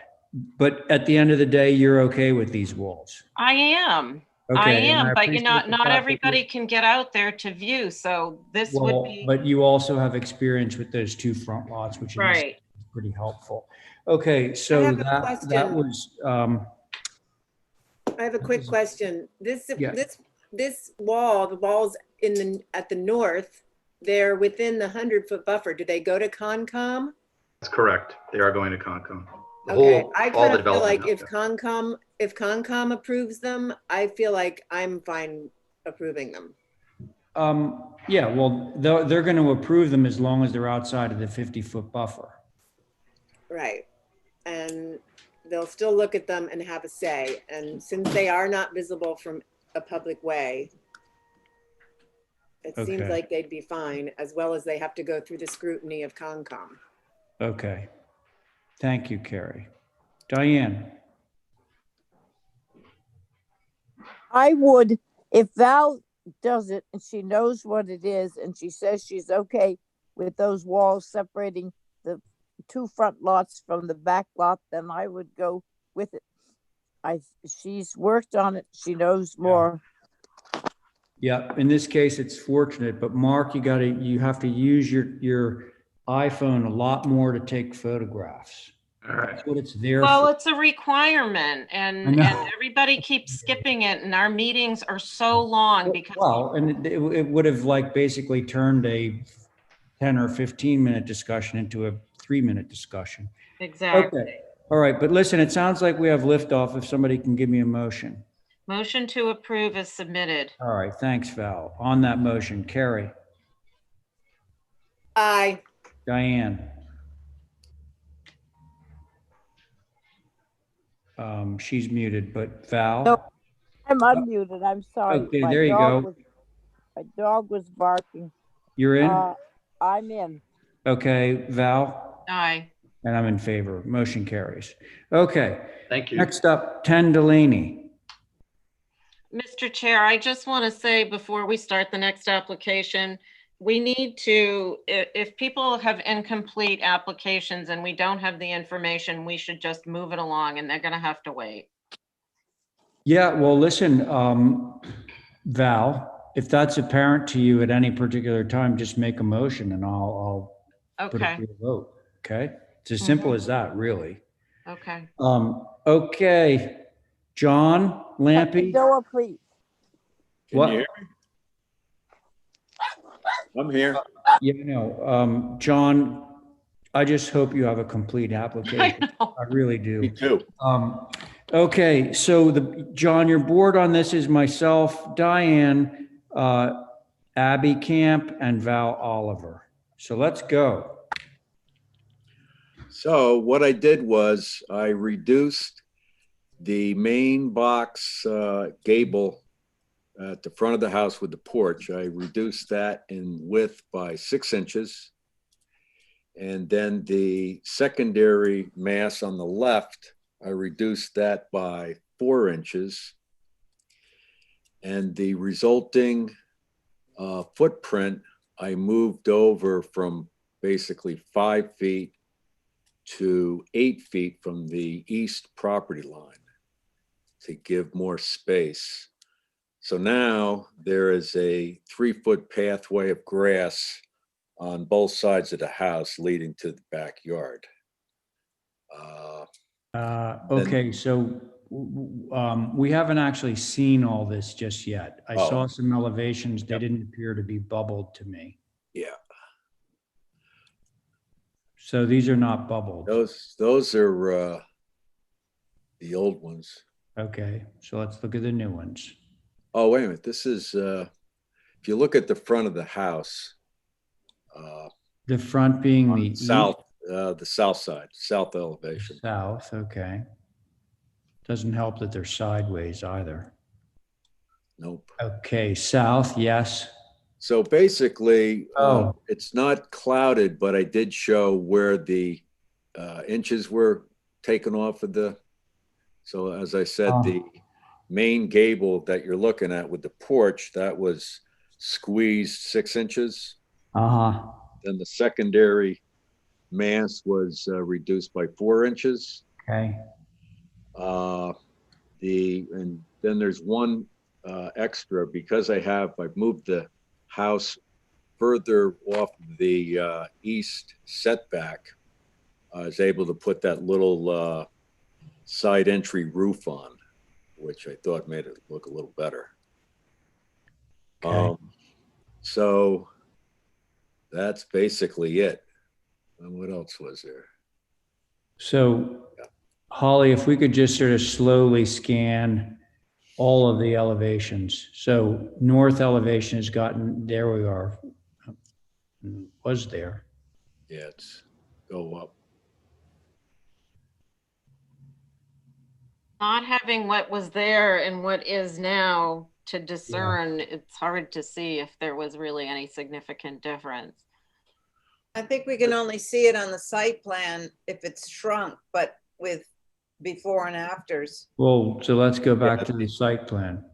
But at the end of the day, you're okay with these walls. I am. Okay, I am, but appreciate not everybody can get out there to view. So this would be. But you also have experience with those two front lots, which is pretty helpful. Okay, so that was. I have a quick question. This wall, the walls at the north, they're within the 100-foot buffer. Do they go to Concom? That's correct. They are going to Concom. I kind of feel like if Concom approves them, I feel like I'm fine approving them. Yeah, well, they're going to approve them as long as they're outside of the 50-foot buffer. Right. And they'll still look at them and have a say. And since they are not visible from a public way, it seems like they'd be fine, as well as they have to go through the scrutiny of Concom. Okay. Thank you, Carrie. Diane? I would, if Val does it and she knows what it is and she says she's okay with those walls separating the two front lots from the back lot, then I would go with it. She's worked on it. She knows more. Yeah, in this case, it's fortunate, but Mark, you have to use your iPhone a lot more to take photographs. All right. That's what it's there Well, for. it's a requirement I and know. everybody keeps skipping it and our meetings are so long because Well, and it would have like basically turned a 10 or 15-minute discussion into a 3-minute discussion. exactly. Okay. All right, but listen, it sounds like we have liftoff. If somebody can give me a motion. Motion to approve is submitted. All right, thanks, Val. On that motion, Carrie, Aye. Diane. She's muted, but Val? No, I'm unmuted. I'm sorry. Okay, there you go. My dog was barking. You're in? I'm in. Okay, Val? Aye. And I'm in favor. Motion carries. Okay. Thank you. Next up, 10 Delaney. Mr. Chair, I just want to say before we start the next application, we need to, if people have incomplete applications and we don't have the information, we should just move it along and they're going to have to wait. Yeah, well, listen, Val, if that's apparent to you at any particular time, just make a motion and I'll put it Okay. to a vote. Okay? It's as simple as that, really. Okay. Okay. John Lampy. Noah, please. What? Can you hear me? I'm here. Yeah, no. John, I just hope you have a complete application. I really do. Me too. Okay, so John, your board on this is myself, Diane, Abby Camp, and Val Oliver. So let's go. So what I did was I reduced the main box gable at the front of the house with the porch. I reduced that in width by 6 inches. And then the secondary mass on the left, I reduced that by 4 inches. And the resulting footprint, I moved over from basically 5 feet to 8 feet from the east property line to give more space. So now there is a 3-foot pathway of grass on both sides of the house leading to the backyard. Okay, so we haven't actually seen all this just yet. I saw some elevations. They didn't appear to be bubbled to me. Yeah. So these are not bubbled. Those are the old ones. Okay, so let's look at the new ones. Oh, wait a minute. This is, if you look at the front of the house. The front being the south, the south side, south elevation. South, okay. Doesn't help that they're sideways either. Nope. Okay, south, yes. So basically, it's not clouded, but I did show where the inches were taken off of the, so as I said, the main gable that you're looking at with the porch, that was squeezed 6 inches. Then the secondary mass was reduced by 4 inches. Okay. And then there's one extra because I've moved the house further off the east setback. I was able to put that little side entry roof on, which I thought made it look a little better. Okay. So that's basically it. And what else was there? So Holly, if we could just sort of slowly scan all of the elevations. So north elevation has gotten, there we are, was there. Yeah, it's go up. Not having what was there and what is now to discern, it's hard to see if there was really any significant difference. I think we can only see it on the site plan if it's shrunk, but with before and afters. Well, so let's go back to the site plan.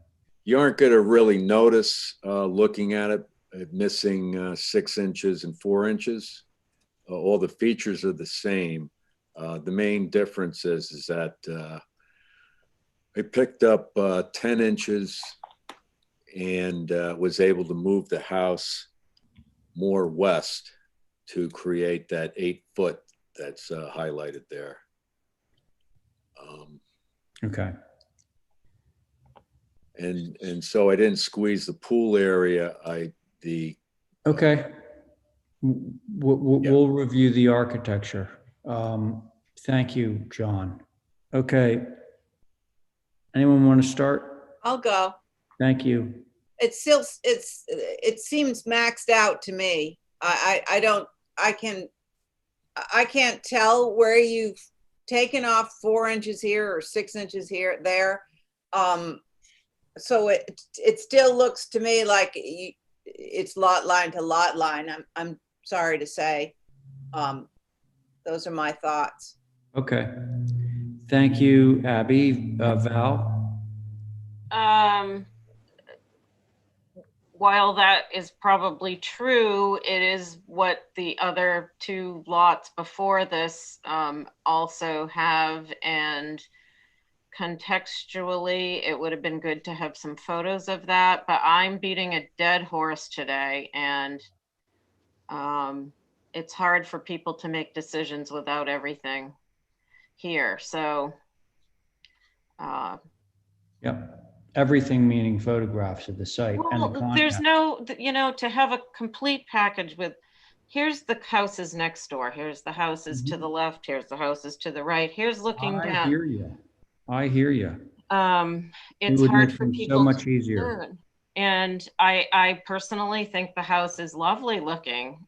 You aren't going to really notice looking at it, missing 6 inches and 4 inches. All the features are the same. The main difference is that I picked up 10 inches and was able to move the house more west to create that 8 foot that's highlighted there. Okay. And so I didn't squeeze the pool area. Okay. We'll review the architecture. Thank you, John. Okay. Anyone want to start? I'll go. Thank you. It seems maxed out to me. I can't tell where you've taken off 4 inches here or 6 inches here, there. So it still looks to me like it's lot line to lot line. I'm sorry to say. Those are my thoughts. Okay. Thank you, Abby. Val? While that is probably true, it is what the other 2 lots before this also have, and contextually, it would have been good to have some photos of that, but I'm beating a dead horse today, and it's hard for people to make decisions without everything here. So, Yep. Everything meaning photographs of the site and the well, content. there's no, to have a complete package with, here's the houses next door, here's the houses to the left, here's the houses to the right, here's looking down. I hear you. I hear you. It's hard for people so much to easier. learn. And I personally think the house is lovely looking.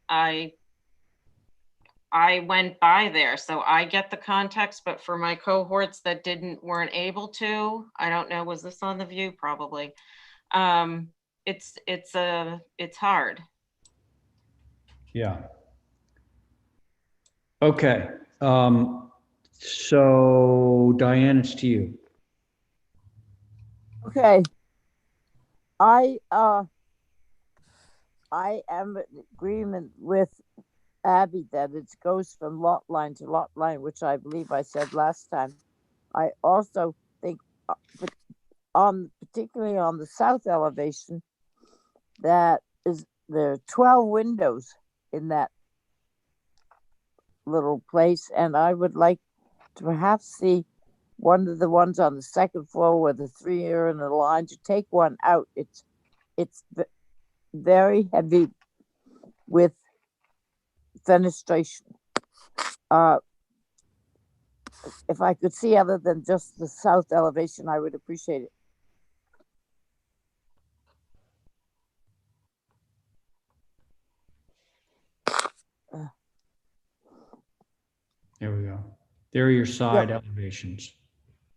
I went by there, so I get the context, but for my cohorts that weren't able to, I don't know, was this on the view? Probably. It's hard. Yeah. Okay. So Diane, it's to you. Okay. I am in agreement with Abby that it goes from lot line to lot line, which I believe I said last time. I also think, particularly on the south elevation, that there are 12 windows in that little place, and I would like to perhaps see one of the ones on the second floor where the 3 are in a line, to take one out. It's very heavy with fenestration. If I could see other than just the south elevation, I would appreciate it. There we go. There are your side elevations.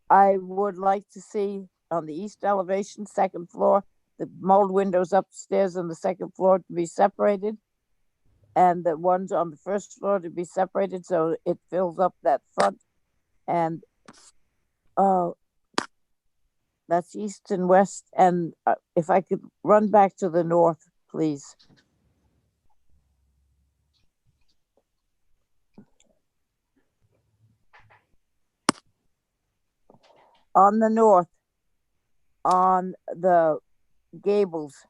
I would like to see on the east elevation, second floor, the mold windows upstairs on the second floor to be separated, and the ones on the first floor to be separated so it fills up that front. And that's east and west. And if I could run back to the north, please. On the north, on the gables,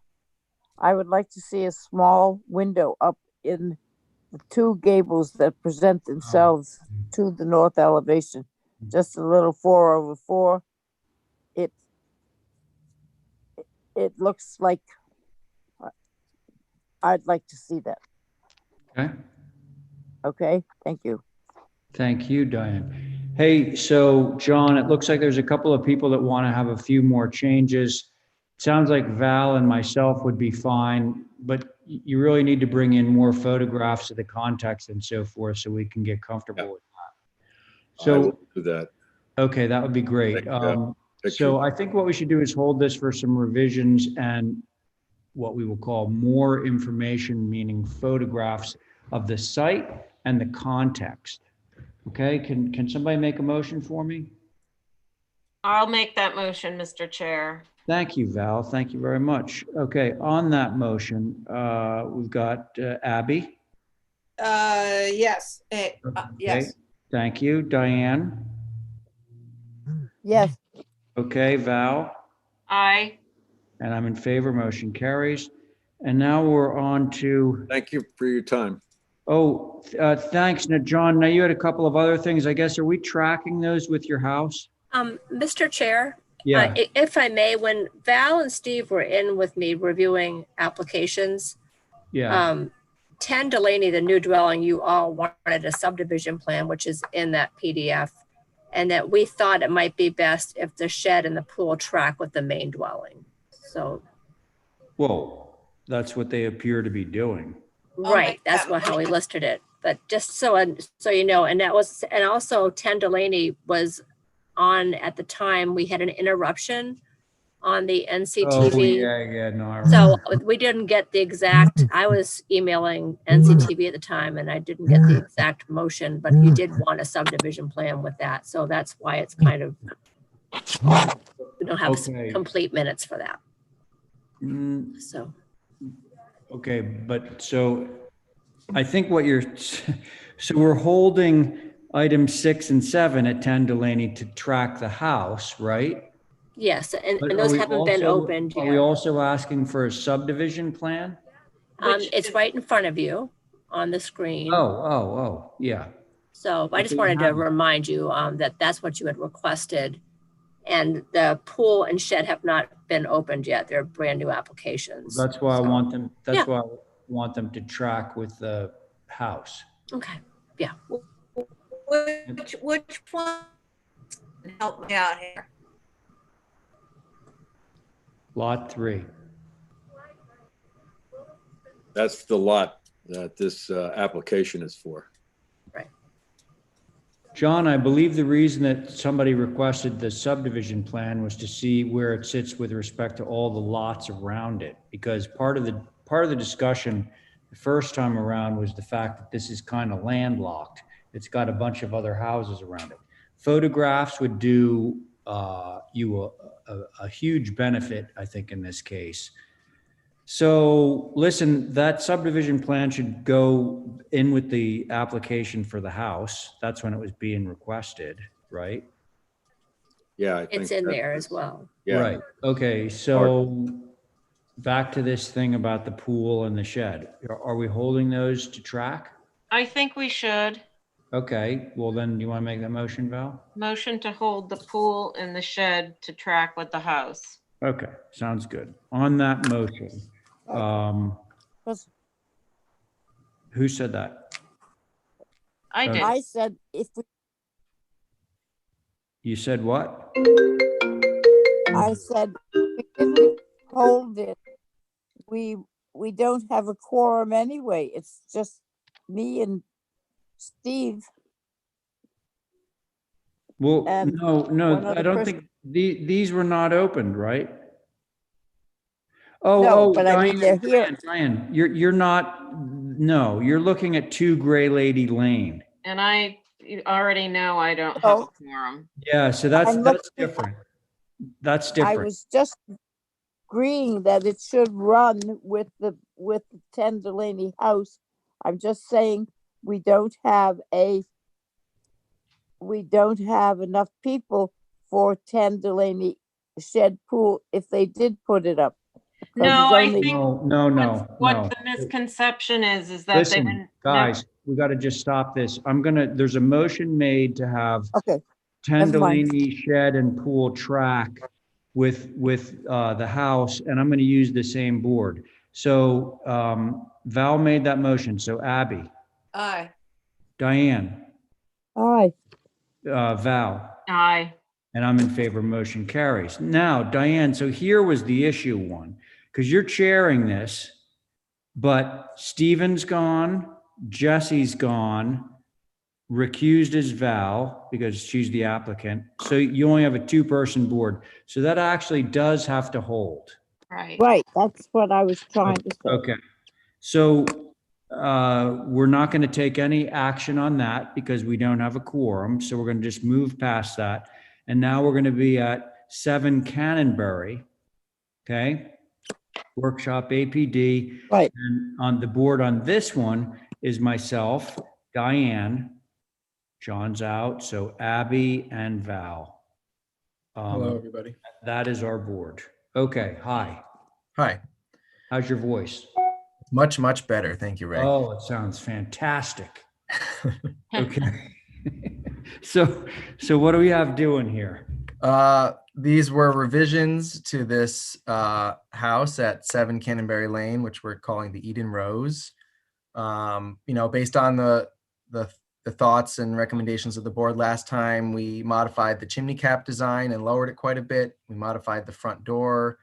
I would like to see a small window up in the 2 gables that present themselves to the north elevation. Just a little 4/4. It looks like I'd like to see that. Okay. Okay, thank you. Thank you, Diane. Hey, so John, it looks like there's a couple of people that want to have a few more changes. Sounds like Val and myself would be fine, but you really need to bring in more photographs of the context and so forth so we can get comfortable with that. So I will do that. Okay, that would be great. So I think what we should do is hold this for some revisions and what we will call more information, meaning photographs of the site and the context. Okay, can somebody make a motion for me? I'll make that motion, Mr. Chair. Thank you, Val. Thank you very much. Okay, on that motion, we've got Abby. Yes, Okay, yes. thank you. Diane. Yes. Okay, Val. Aye. And I'm in favor. Motion carries. And now we're on to. Thank you for your time. Oh, thanks. Now, John, now you had a couple of other things. I guess, are we tracking those with your house? Mr. Chair, Yeah. if I may, when Val and Steve were in with me reviewing applications, Yeah. 10 Delaney, the new dwelling, you all wanted a subdivision plan, which is in that PDF, and that we thought it might be best if the shed and the pool track with the main dwelling. So. Well, that's what they appear to be doing. Right, that's how he listed it. But just so you know, and also 10 Delaney was on at the time. We had an interruption on the NCTV. Oh, yeah, no, I remember. So we didn't get the exact, I was emailing NCTV at the time and I didn't get the exact motion, but he did want a subdivision plan with that. So that's why it's kind of, we don't have complete minutes for that. So. Okay, but so I think so we're holding item 6 and 7 at 10 Delaney to track the house, right? Yes, and But those are we haven't been also- opened Are yet. we also asking for a subdivision plan? It's right in front of you on the screen. Oh, yeah. So I just wanted to remind you that that's what you had requested. And the pool and shed have not been opened yet. They're brand new applications. That's why I want them, Yeah. why I want them to track with the house. Okay, yeah. Which one? Help me out here. Lot 3. That's the lot that this application is for. Right. John, I believe the reason that somebody requested the subdivision plan was to see where it sits with respect to all the lots around it. Because part of the discussion the first time around was the fact that this is kind of landlocked. It's got a bunch of other houses around it. Photographs would do you a huge benefit, I think, in this case. So listen, that subdivision plan should go in with the application for the house. That's when it was being requested, right? Yeah, I think It's in there as well. Yeah. Right. Okay, so back to this thing about the pool and the shed. Are we holding those to track? I think we should. Okay, well then, you want to make that motion, Val? Motion to hold the pool and the shed to track with the house. Okay, sounds good. On that motion, who said that? I did. I said if we, You said what? I said if we didn't hold it, we don't have a quorum anyway. It's just me and Steve. Well, And no, one I other don't person. think, these were not opened, right? No, Oh, but I mean, they're here. Diane, you're not, no, you're looking at 2 Gray Lady Lane. And I already know I don't have a quorum. Yeah, so that's I'm looking- different. That's I different. was just agreeing that it should run with the 10 Delaney house. I'm just saying we don't have enough people for 10 Delaney shed pool if they did put it up. No, I think No. what the misconception is that they Listen, didn't. guys, we got to just stop this. There's a motion made to have Okay. 10 Never mind. Delaney shed and pool track with the house, and I'm going to use the same board. So Val made that motion. So Abby, Aye. Diane, Aye. Val, Aye. and I'm in favor. Motion carries. Now, Diane, so here was the issue one, because you're chairing this, but Stephen's gone, Jesse's gone, recused is Val because she's the applicant. So you only have a 2-person board. So that actually does have to hold. Right. Right. That's what I was trying to say. Okay. So We're not going to take any action on that because we don't have a quorum. So we're going to just move past that. And now we're going to be at 7 Cannonberry. Okay. Workshop APD. Right. And on the board on this one is myself, Diane, John's out. So Abby and Val. Hello, everybody. That is our board. Okay. Hi. Hi. How's your voice? Much, much better. Thank you, Ray. Oh, it sounds fantastic. Okay. So what do we have doing here? These were revisions to this house at 7 Cannonberry Lane, which we're calling the Eden Rose. Based on the thoughts and recommendations of the board last time, we modified the chimney cap design and lowered it quite a bit. We modified the front door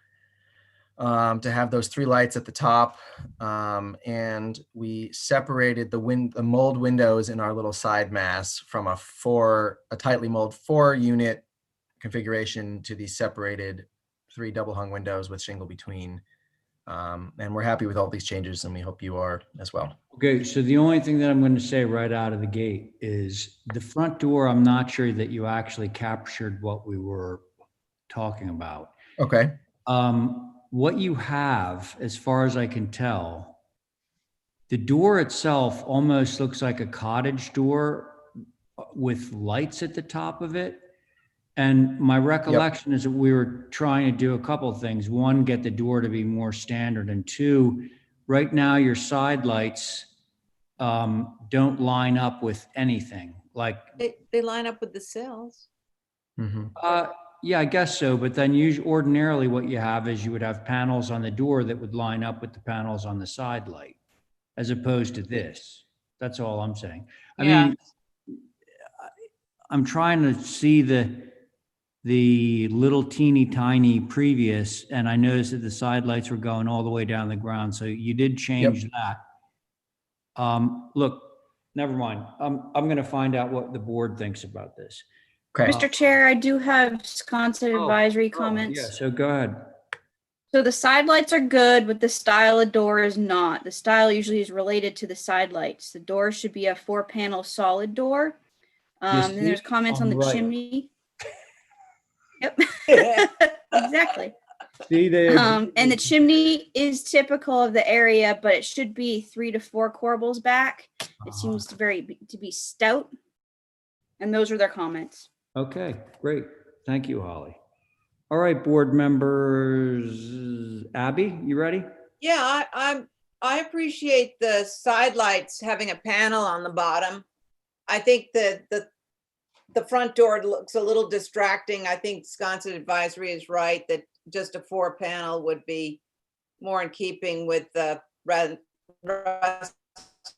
to have those 3 lights at the top, and we separated the mold windows in our little side mass from a tightly molded 4-unit configuration to these separated 3 double hung windows with shingle between. And we're happy with all these changes, and we hope you are as well. Okay, so the only thing that I'm going to say right out of the gate is the front door. I'm not sure that you actually captured what we were talking about. Okay. What you have, as far as I can tell, the door itself almost looks like a cottage door with lights at the top of it. And my recollection is that we were trying to do a couple of things. 1, get the door to be more standard. And 2, right now your side lights don't line up with anything. Like They line up with the cells. yeah, I guess so. But then ordinarily what you have is you would have panels on the door that would line up with the panels on the side light, as opposed to this. That's all I'm saying. I mean, I'm trying to see the little teeny tiny previous, and I noticed that the side lights were going all the way down the ground. So you did change that. Look, never mind. I'm going to find out what the board thinks about this. Okay. Mr. Chair, I do have Wisconsin advisory comments. Yeah, so go ahead. So the side lights are good, but the style of door is not. The style usually is related to the side lights. The door should be a 4-panel solid door. Then there's comments on the chimney. Yep, exactly. See, and the chimney is typical of the area, but it should be 3 to 4 corbels back. It seems to be stout. And those are their comments. Okay, great. Thank you, Holly. All right, board members. Abby, you ready? Yeah, I appreciate the side lights having a panel on the bottom. I think that the front door looks a little distracting. I think Wisconsin advisory is right that just a 4-panel would be more in keeping with the rest of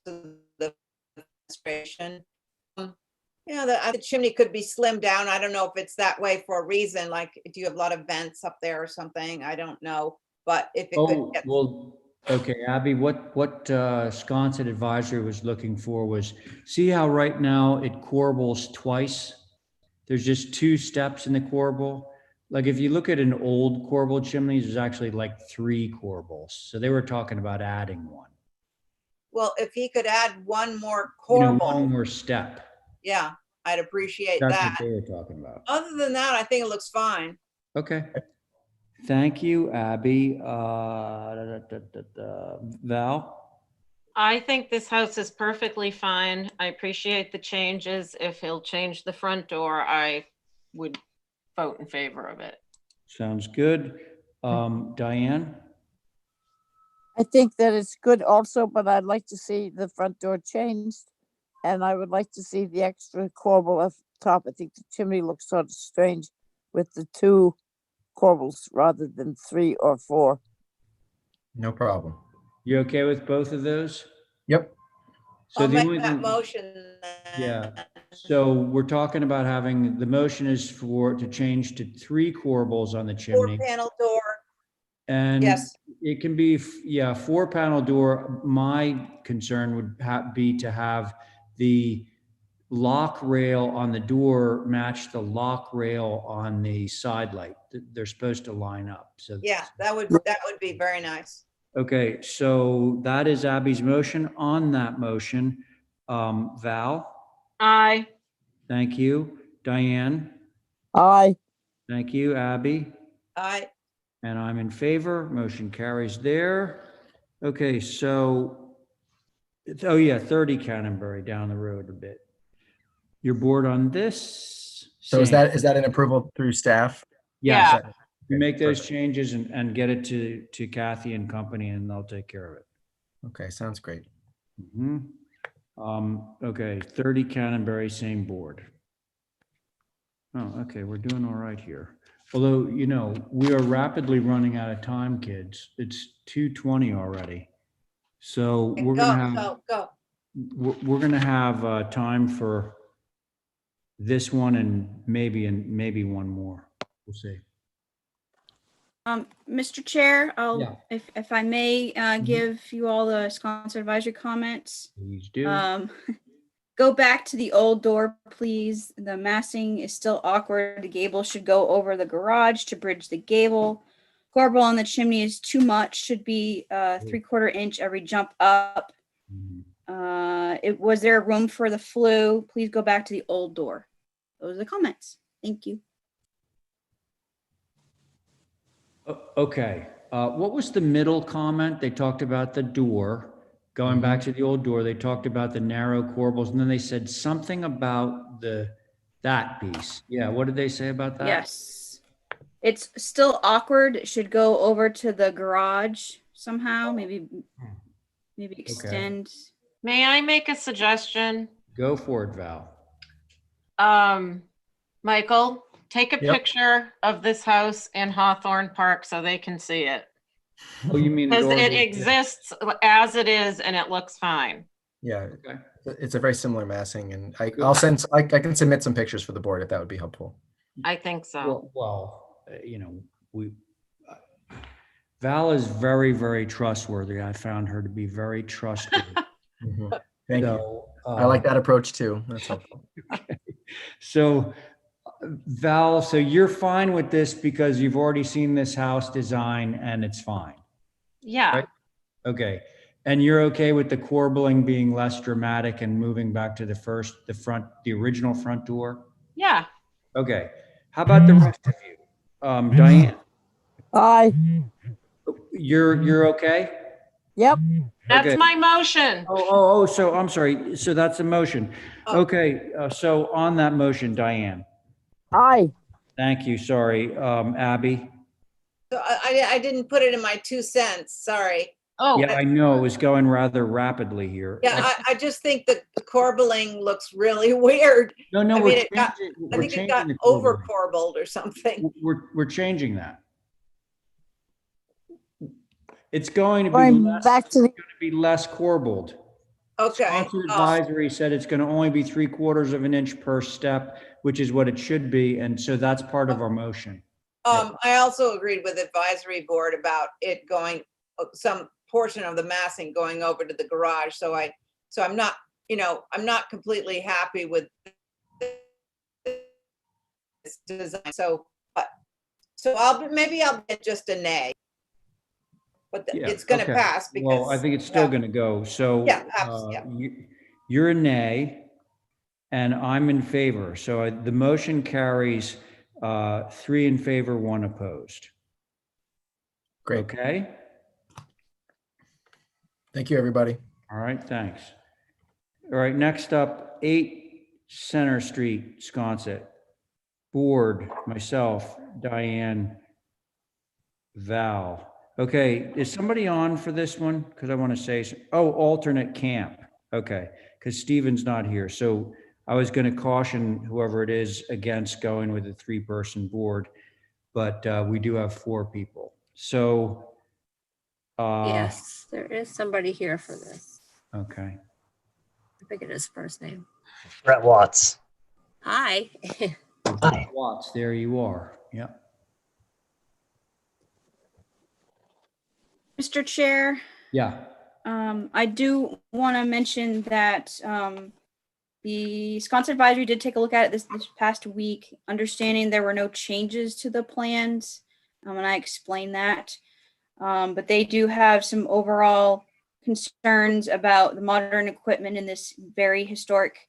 the administration. The chimney could be slimmed down. I don't know if it's that way for a reason. Like, do you have a lot of vents up there or something? I don't know. But if it could get... Well, okay, Abby, what Wisconsin advisory was looking for was, see how right now it corbels twice? There's just 2 steps in the corbel. Like if you look at an old corbel chimney, there's actually like 3 corbels. So they were talking about adding 1. Well, if he could add 1 more corbel. 1 more step. Yeah, I'd appreciate That's that. what they were talking about. Other than that, I think it looks fine. Okay. Thank you, Abby. Val? I think this house is perfectly fine. I appreciate the changes. If he'll change the front door, I would vote in favor of it. Sounds good. Diane? I think that it's good also, but I'd like to see the front door changed. And I would like to see the extra corbel up top. I think the chimney looks sort of strange with the 2 corbels rather than 3 or 4. No problem. You okay with both of those? Yep. So I'll the make only that thing- motion. Yeah. So we're talking about having, the motion is to change to 3 corbels on the chimney. 4-panel door. And Yes. it can be, 4-panel door. My concern would be to have the lock rail on the door match the lock rail on the side light. They're supposed to line up. So Yeah, that would be very nice. Okay, so that is Abby's motion. On that motion, Val, Aye. thank you. Diane, Aye. thank you. Abby, I, and I'm in favor. Motion carries there. Okay, so, oh yeah, 30 Canterbury down the road a bit. Your board on this? So is Same. that an approval through staff? Yes. Yeah. You make those Perfect. changes and get it to Kathy and company, and they'll take care of it. Okay, sounds great. Mhm. Okay, 30 Canterbury, same board. Oh, okay, we're doing all right here. Although, you know, we are rapidly running out of time, kids. It's 2:20 already. So we're gonna go. we're gonna have time for this one and maybe one more. We'll see. Mr. Chair, Yeah. if I may, give you all the sponsor advisory comments. Please do. Go back to the old door, please. The massing is still awkward. The gable should go over the garage to bridge the gable. Corbel on the chimney is too much. Should be 3/4 inch every jump up. Was there room for the flue? Please go back to the old door. Those are the comments. Thank you. Okay, what was the middle comment? They talked about the door. Going back to the old door, they talked about the narrow corbels, and then they said something about that piece. Yeah, what did they say about that? Yes. It's still awkward. It should go over to the garage somehow. Maybe extend. May I make a suggestion? Go for it, Val. Michael, take a Yep. picture of this house in Hawthorne Park so they can see it. Oh, you mean Because it already exists as it is and it looks fine. Yeah, Okay. it's a very similar massing, and I can submit some pictures for the board if that would be helpful. I think so. Well, you know, Val is very, very trustworthy. I found her to be very trustworthy. Thank you. I like that approach too. That's helpful. Okay. So, Val, so you're fine with this because you've already seen this house design and it's fine. Yeah. Right? Okay. And you're okay with the corbelling being less dramatic and moving back to the original front door? Yeah. Okay. How about the rest of you? Diane, Aye. you're okay? Yep. That's Okay. my motion. So I'm sorry. So that's a motion. Okay. So on that motion, Diane. Aye. Thank you. Sorry. Abby. So I didn't put it in my 2 cents, sorry. Oh. Yeah, I know it was going rather rapidly here. Yeah, I just think the corbelling looks really weird. No, I we're mean, I think it got over corbelled or something. We're changing that. It's going to be less corbelled. Okay. Sponsor advisory said it's going to only be 3/4 of an inch per step, which is what it should be, and so that's part of our motion. I also agreed with advisory board about it going, some portion of the massing going over to the garage. So I'm not, I'm not completely happy with this design. So maybe I'll get just a nay. But it's going to pass because. Well, I think it's still going to go. So you're a nay, and I'm in favor. So the motion carries 3 in favor, 1 opposed. Great. Okay. Thank you, everybody. All right, thanks. All right, next up, 8 Center Street, Sconset. Board, myself, Diane, Val. Okay, is somebody on for this one? Because I want to say, alternate camp. Okay, because Steven's not here. So I was going to caution whoever it is against going with a 3-person board, but we do have 4 people. So. Yes, there is somebody here for this. Okay. I forget his first name. Brett Watts. Hi. Hi. Watts, there you are. Yep. Mr. Chair. Yeah. I do want to mention that the Sconset Advisory did take a look at it this past week, understanding there were no changes to the plans, and I explained that. But they do have some overall concerns about the modern equipment in this very historic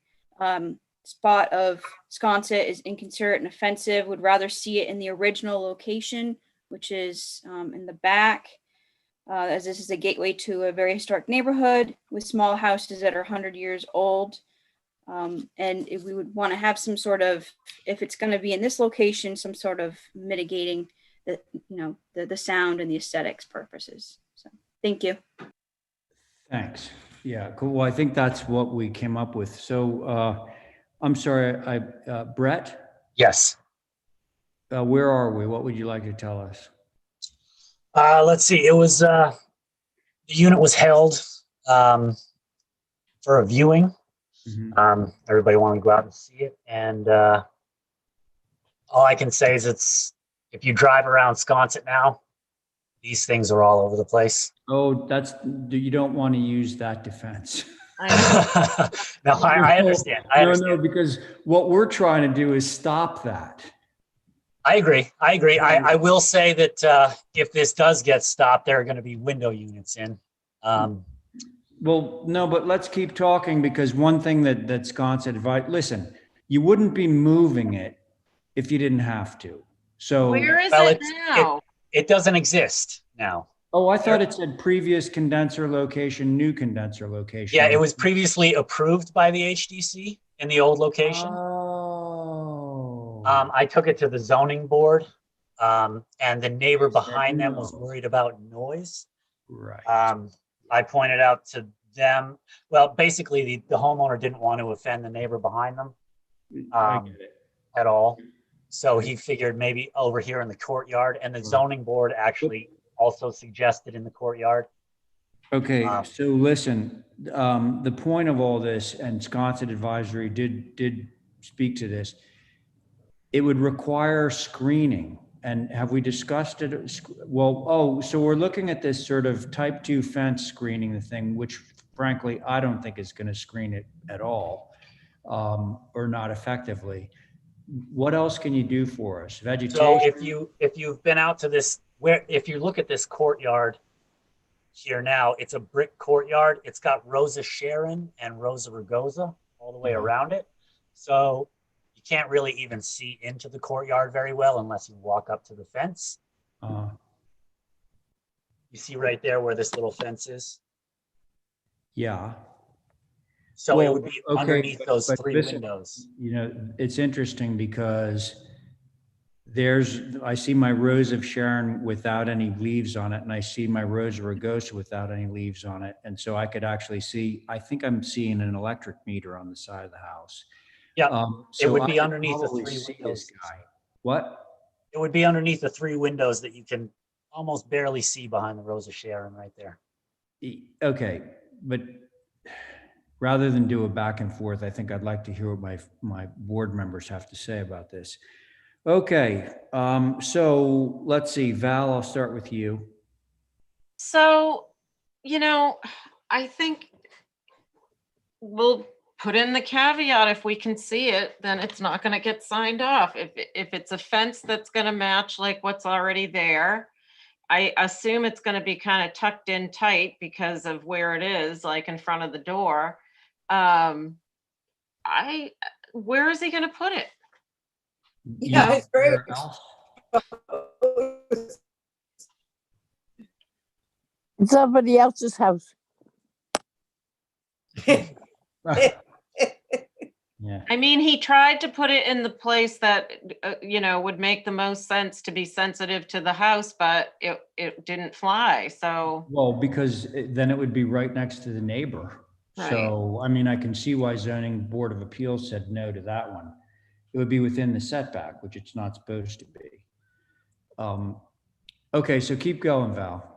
spot of Sconset is inconsiderate and offensive, would rather see it in the original location, which is in the back, as this is a gateway to a very historic neighborhood with small houses that are 100 years old. And if we would want to have some sort of, if it's going to be in this location, some sort of mitigating the, the sound and the aesthetics purposes. So thank you. Thanks. Yeah, cool. Well, I think that's what we came up with. So I'm sorry, Brett? Yes. Where are we? What would you like to tell us? Let's see. It was, the unit was held for a viewing. Everybody wanted to go out and see it. And all I can say is if you drive around Sconset now, these things are all over the place. Oh, you don't want to use that defense. No, I understand. No, because what we're trying to do is stop that. I agree. I will say that if this does get stopped, there are going to be window units in. Well, no, but let's keep talking, because one thing that Sconset advised, listen, you wouldn't be moving it if you didn't have to. So where is it now? It doesn't exist now. Oh, I thought it said previous condenser location, new condenser location. Yeah, it was previously approved by the HDC in the old location. Oh. I took it to the zoning board, and the neighbor behind them was worried about noise. Right. I pointed out to them, well, basically the homeowner didn't want to offend the neighbor behind them at all. So he figured maybe over here in the courtyard, and the zoning board actually also suggested in the courtyard. Okay, so listen, the point of all this, and Sconset Advisory did speak to this, it would require screening. And have we discussed it? Well, so we're looking at this sort of type 2 fence screening the thing, which frankly, I don't think is going to screen it at all, or not effectively. What else can you do for us? Vegetation? So if you've been out to this, if you look at this courtyard here now, it's a brick courtyard. It's got Rosa Sharon and Rosa Rugosa all the way around it. So you can't really even see into the courtyard very well unless you walk up to the fence. You see right there where this little fence is? Yeah. So it would be underneath those three windows. You know, it's interesting because I see my Rose of Sharon without any leaves on it, and I see my Rose of Rugosa without any leaves on it. And so I could actually see, I think I'm seeing an electric meter on the side of the house. Yeah, so it would be underneath the three windows. What? It would be underneath the three windows that you can almost barely see behind the Rose of Sharon right there. Okay, but rather than do a back and forth, I think I'd like to hear what my board members have to say about this. Okay, so let's see, Val, I'll start with you. So, I think we'll put in the caveat, if we can see it, then it's not going to get signed off. If it's a fence that's going to match like what's already there, I assume it's going to be kind of tucked in tight because of where it is, like in front of the door. Where is he going to put it? Yeah, it's very. It's somebody else's house. Yeah. I mean, he tried to put it in the place that, would make the most sense to be sensitive to the house, but it didn't fly. So. Well, because then it would be right next to the neighbor. Right. So, I mean, I can see why Zoning Board of Appeals said no to that one. It would be within the setback, which it's not supposed to be. Okay, so keep going, Val.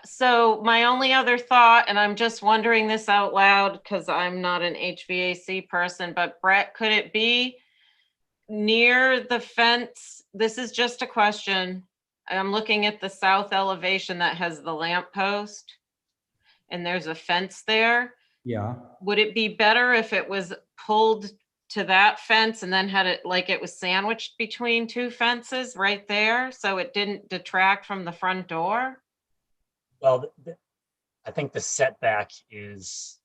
So my only other thought, and I'm just wondering this out loud because I'm not an HVAC person, but Brett, could it be near the fence? This is just a question. I'm looking at the south elevation that has the lamp post and there's a fence there. Yeah. Would it be better if it was pulled to that fence and then had it like it was sandwiched between two fences right there, so it didn't detract from the front door? Well, I think the setback is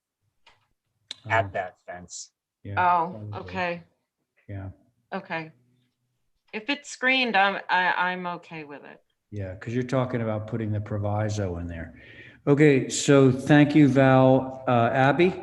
at that fence. Yeah. Oh, probably. okay, Yeah. okay. If it's screened, I'm okay with it. Yeah, because you're talking about putting the proviso in there. Okay, so thank you, Val. Abby?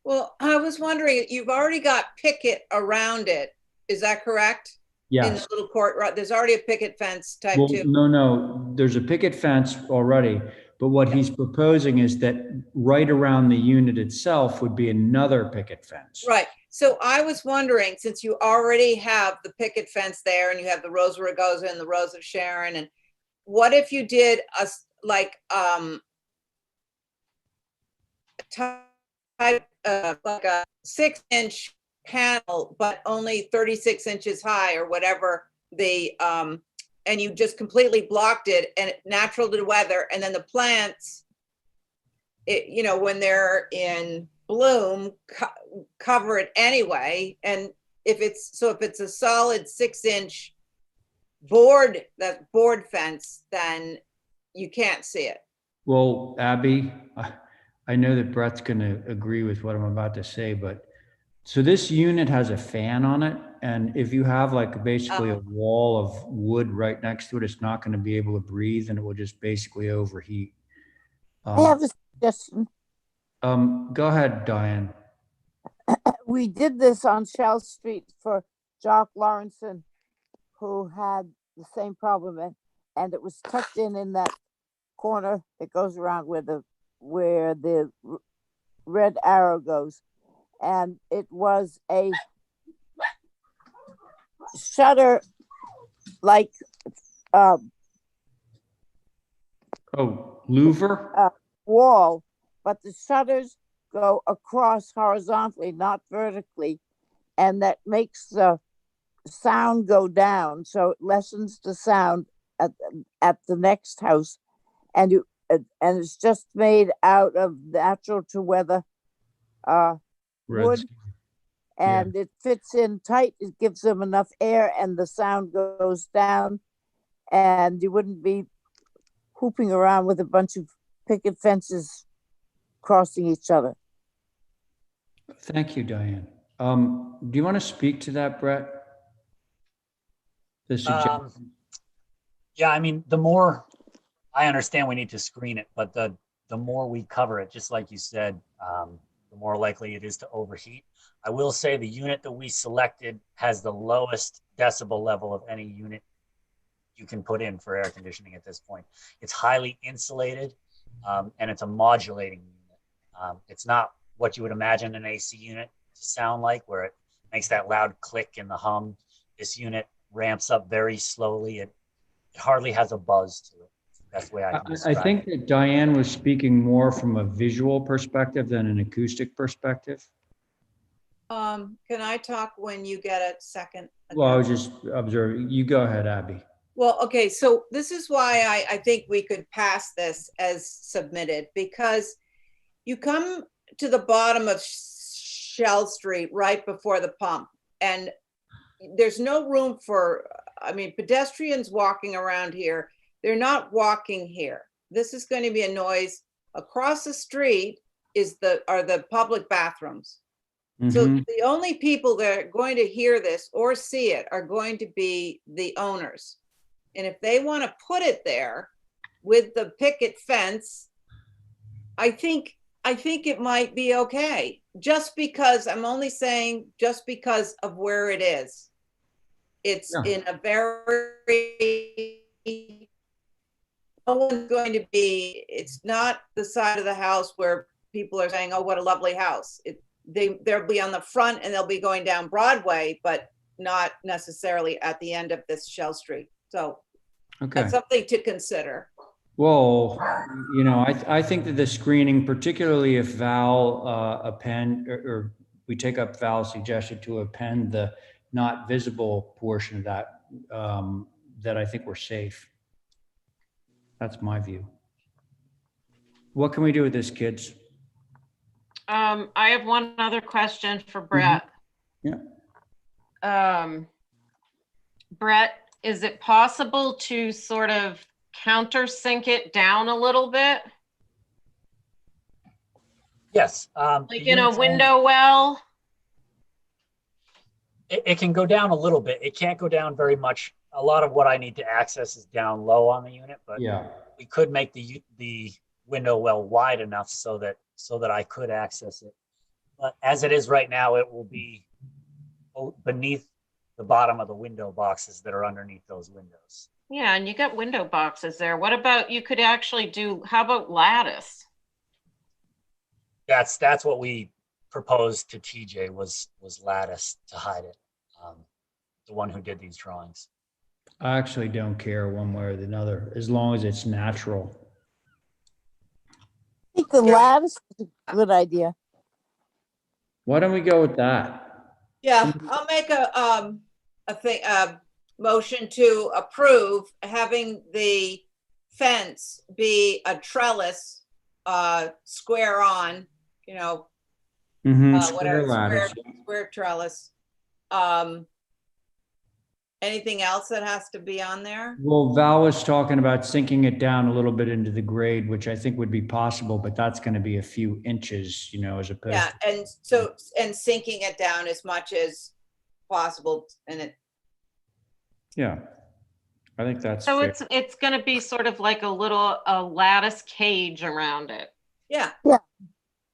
Well, I was wondering, you've already got picket around it. Is that correct? In Yes. the little court, right? There's already a picket fence type Well, 2. no, there's a picket fence already, but what he's proposing is that right around the unit itself would be another picket fence. Right. So I was wondering, since you already have the picket fence there and you have the Rose of Ragosa and the Rose of Sharon, and what if you did like a 6-inch panel, but only 36 inches high or whatever and you just completely blocked it and natural to the weather, and then the plants, when they're in bloom, cover it anyway. And if it's a solid 6-inch board fence, then you can't see it. Well, Abby, I know that Brett's going to agree with what I'm about to say, but so this unit has a fan on it. And if you have like basically a wall of wood right next to it, it's not going to be able to breathe and it will just basically overheat. I have a suggestion. Go ahead, Diane. We did this on Shell Street for Jock Lawrenson, who had the same problem, and it was tucked in that corner that goes around where the red arrow goes, and it was a shutter like louver wall, but the shutters go across horizontally, not vertically, and that makes the sound go down, so it lessens the sound at the next house. And it's just made out of natural to weather wood, and it fits in tight. It gives them enough air, and the sound goes down, and you wouldn't be hooping around with a bunch of picket fences crossing each other. Thank you, Diane. Do you want to speak to that, Brett? Yeah, I mean, the more I understand we need to screen it, but the more we cover it, just like you said, the more likely it is to overheat. I will say the unit that we selected has the lowest decibel level of any unit you can put in for air conditioning at this point. It's highly insulated, and it's a modulating unit. It's not what you would imagine an AC unit to sound like, where it makes that loud click and the hum. This unit ramps up very slowly. It hardly has a buzz to it. That's the way I can describe I think that Diane was speaking more from a visual perspective than an acoustic perspective. Can I talk when you get a second? Well, I was just observing. You go ahead, Abby. Well, okay, so this is why I think we could pass this as submitted, because you come to the bottom of Shell Street right before the pump, and there's no room for, pedestrians walking around here. They're not walking here. This is going to be a noise. Across the street are the public bathrooms. Mm-hmm. So the only people that are going to hear this or see it are going to be the owners. And if they want to put it there with the picket fence, I think it might be okay. Just because, I'm only saying just because of where it is. It's in a very, no one's going to be, it's not the side of the house where people are saying, oh, what a lovely house. They'll be on the front and they'll be going down Broadway, but not necessarily at the end of this Shell Street. So that's something to consider. Well, I think that the screening, particularly if Val append, or we take up Val's suggestion to append the not visible portion of that, that I think we're safe. That's my view. What can we do with this, kids? I have one other question for Brett. Yeah. Brett, is it possible to sort of countersink it down a little bit? Yes. Like in a window well? It can go down a little bit. It can't go down very much. A lot of what I need to access is down low on the unit, but Yeah. we could make the window well wide enough so that I could access it. But as it is right now, it will be beneath the bottom of the window boxes that are underneath those windows. Yeah, and you got window boxes there. What about, you could actually do, how about lattice? That's what we proposed to TJ was lattice to hide it. The one who did these drawings. I actually don't care one way or the other, as long as it's natural. I think the lattice is a good idea. Why don't we go with that? Yeah, I'll make a motion to approve having the fence be a trellis, square on, you know, Square lattice. square trellis. Anything else that has to be on there? Well, Val was talking about sinking it down a little bit into the grade, which I think would be possible, but that's going to be a few inches, you know, as opposed Yeah, to. and sinking it down as much as possible, and it. Yeah, I think that's So fair. it's going to be sort of like a lattice cage around it. Yeah. Yeah.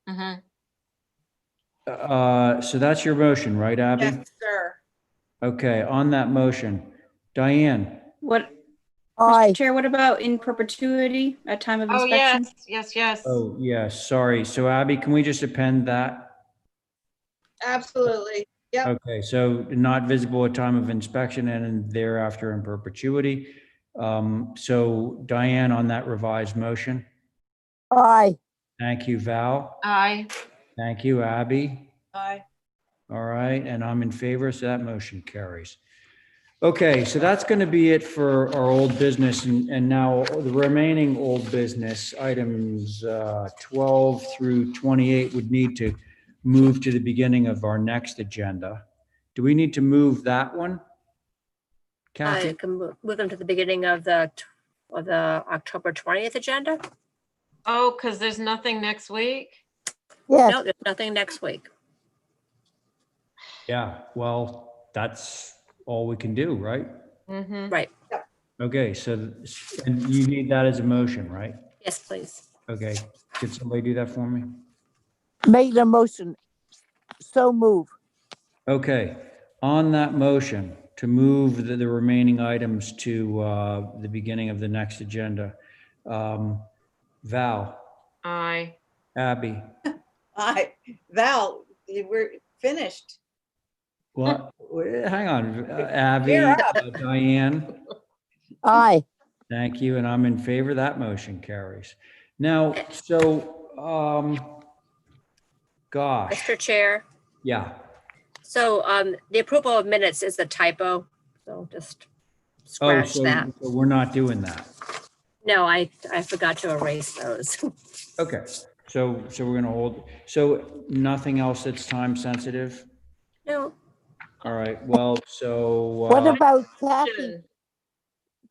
Mm-hmm. So that's your motion, right, Abby? Yes, sir. Okay, on that motion, Diane. What, Aye. Mr. Chair, what about in perpetuity at time of Oh, inspection? yes. Oh, yes, sorry. So Abby, can we just append that? Absolutely. Yep. Okay, so not visible at time of inspection and thereafter in perpetuity. So Diane, on that revised motion. Aye. Thank you, Val. Aye. Thank you, Abby. Aye. All right, and I'm in favor, so that motion carries. Okay, so that's going to be it for our old business, and now the remaining old business items 12 through 28 would need to move to the beginning of our next agenda. Do we need to move that one, Kathy? I can move them to the beginning of the October 20th agenda. Oh, because there's nothing next week? Yes. No, there's nothing next week. Yeah, well, that's all we can do, right? Mm-hmm. Right. Okay, so and you need that as a motion, right? Yes, please. Okay, could somebody do that for me? Make the motion. So move. Okay, on that motion to move the remaining items to the beginning of the next agenda, Val, Aye. Abby, Aye. Val, we're finished. what? Hang on, Abby, You're up. Diane. Aye. Thank you, and I'm in favor. That motion carries. Now, so, gosh, Mr. Chair. yeah. So the approval of minutes is the typo. So just scratch that. So we're not doing that. No, I forgot to erase those. Okay, so we're gonna hold, so nothing else that's time sensitive? No. All right, well, so. What about Kathy?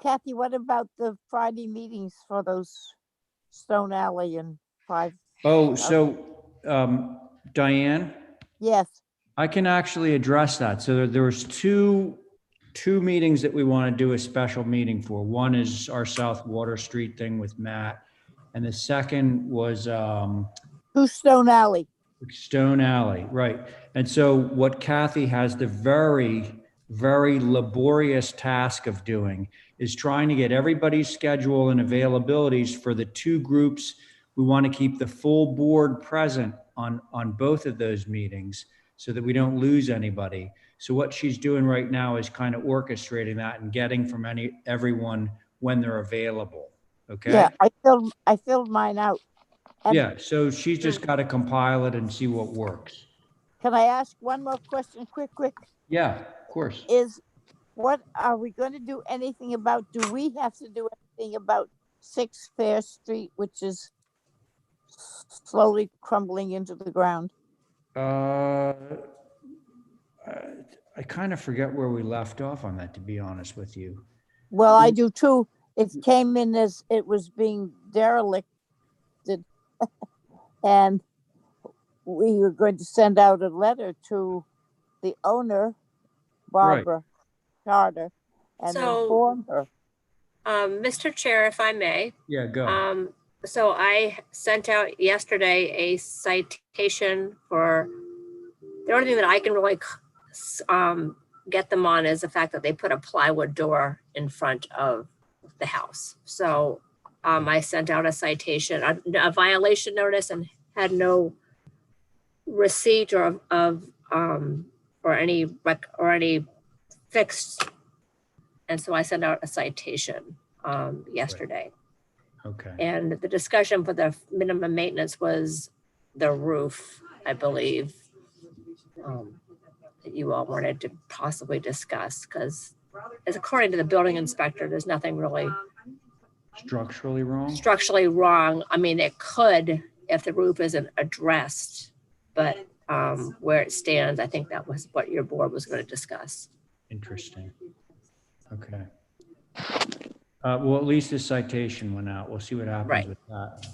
Kathy, what about the Friday meetings for those Stone Alley and 5? Oh, so, Diane, Yes. I can actually address that. So there was two meetings that we want to do a special meeting for. One is our South Water Street thing with Matt. And the second was, Who's Stone Alley? Stone Alley, right. And so what Kathy has the very, very laborious task of doing is trying to get everybody's schedule and availabilities for the two groups. We want to keep the full board present on both of those meetings so that we don't lose anybody. So what she's doing right now is kind of orchestrating that and getting from everyone when they're available. Okay. Yeah, I filled mine out. And yeah, so she's just got to compile it and see what works. can I ask one more question quick? Yeah, of course. What are we going to do anything about? Do we have to do anything about 6 Fair Street, which is slowly crumbling into the ground? I kind of forget where we left off on that, to be honest with you. Well, I do too. It came in as it was being derelicted. And we were going to send out a letter to the owner, Barbara Carter, and So- inform her. Mr. Chair, if I may. Yeah, go. So I sent out yesterday a citation for, the only thing that I can really get them on is the fact that they put a plywood door in front of the house. So I sent out a citation, a violation notice, and had no receipt or any fixed. And so I sent out a citation yesterday. Okay. And the discussion for the minimum maintenance was the roof, I believe, that you all wanted to possibly discuss, because as according to the building inspector, there's nothing really Structurally wrong? structurally wrong. I mean, it could if the roof isn't addressed, but where it stands, I think that was what your board was going to discuss. Interesting. Okay. Well, at least this citation went out. We'll see what happens Right. with that.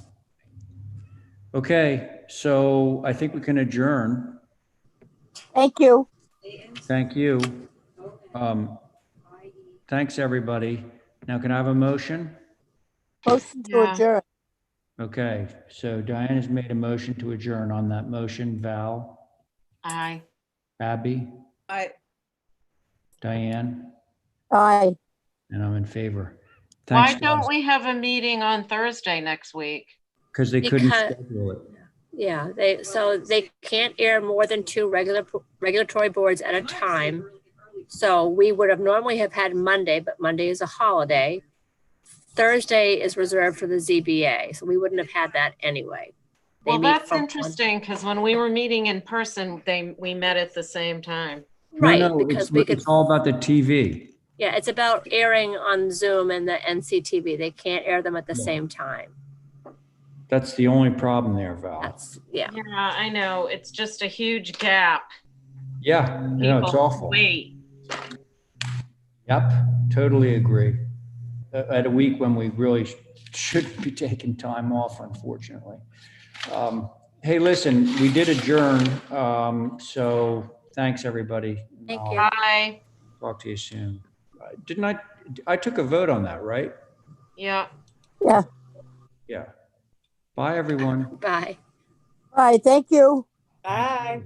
Okay, so I think we can adjourn. Thank you. Thank you. Thanks, everybody. Now, can I have a motion? Motion to Yeah. adjourn. Okay, so Diane has made a motion to adjourn. On that motion, Val, Aye. Abby, I, Diane, Aye. and I'm in favor. Why Thanks, don't guys, we have a meeting on Thursday next week? because they couldn't Because- schedule it. Yeah, they can't air more than two regulatory boards at a time. So we would have normally have had Monday, but Monday is a holiday. Thursday is reserved for the ZBA, so we wouldn't have had that anyway. They Well, meet that's from- interesting, because when we were meeting in person, we met at the same time. Right, No, because we could, it's all about the TV. yeah, it's about airing on Zoom and the NCTV. They can't air them at the Yeah. same time. That's the only problem there, Val. That's, yeah. Yeah, I know. It's just a huge gap. Yeah, no, it's People awful. Wait. Yep, totally agree. At a week when we really shouldn't be taking time off, unfortunately. Hey, listen, we did adjourn, so thanks, everybody. Thank I'll you. Bye. Talk to you soon. Didn't I took a vote on that, right? Yeah. Yeah. Yeah. Bye, everyone. Bye. Bye. Thank you. bye.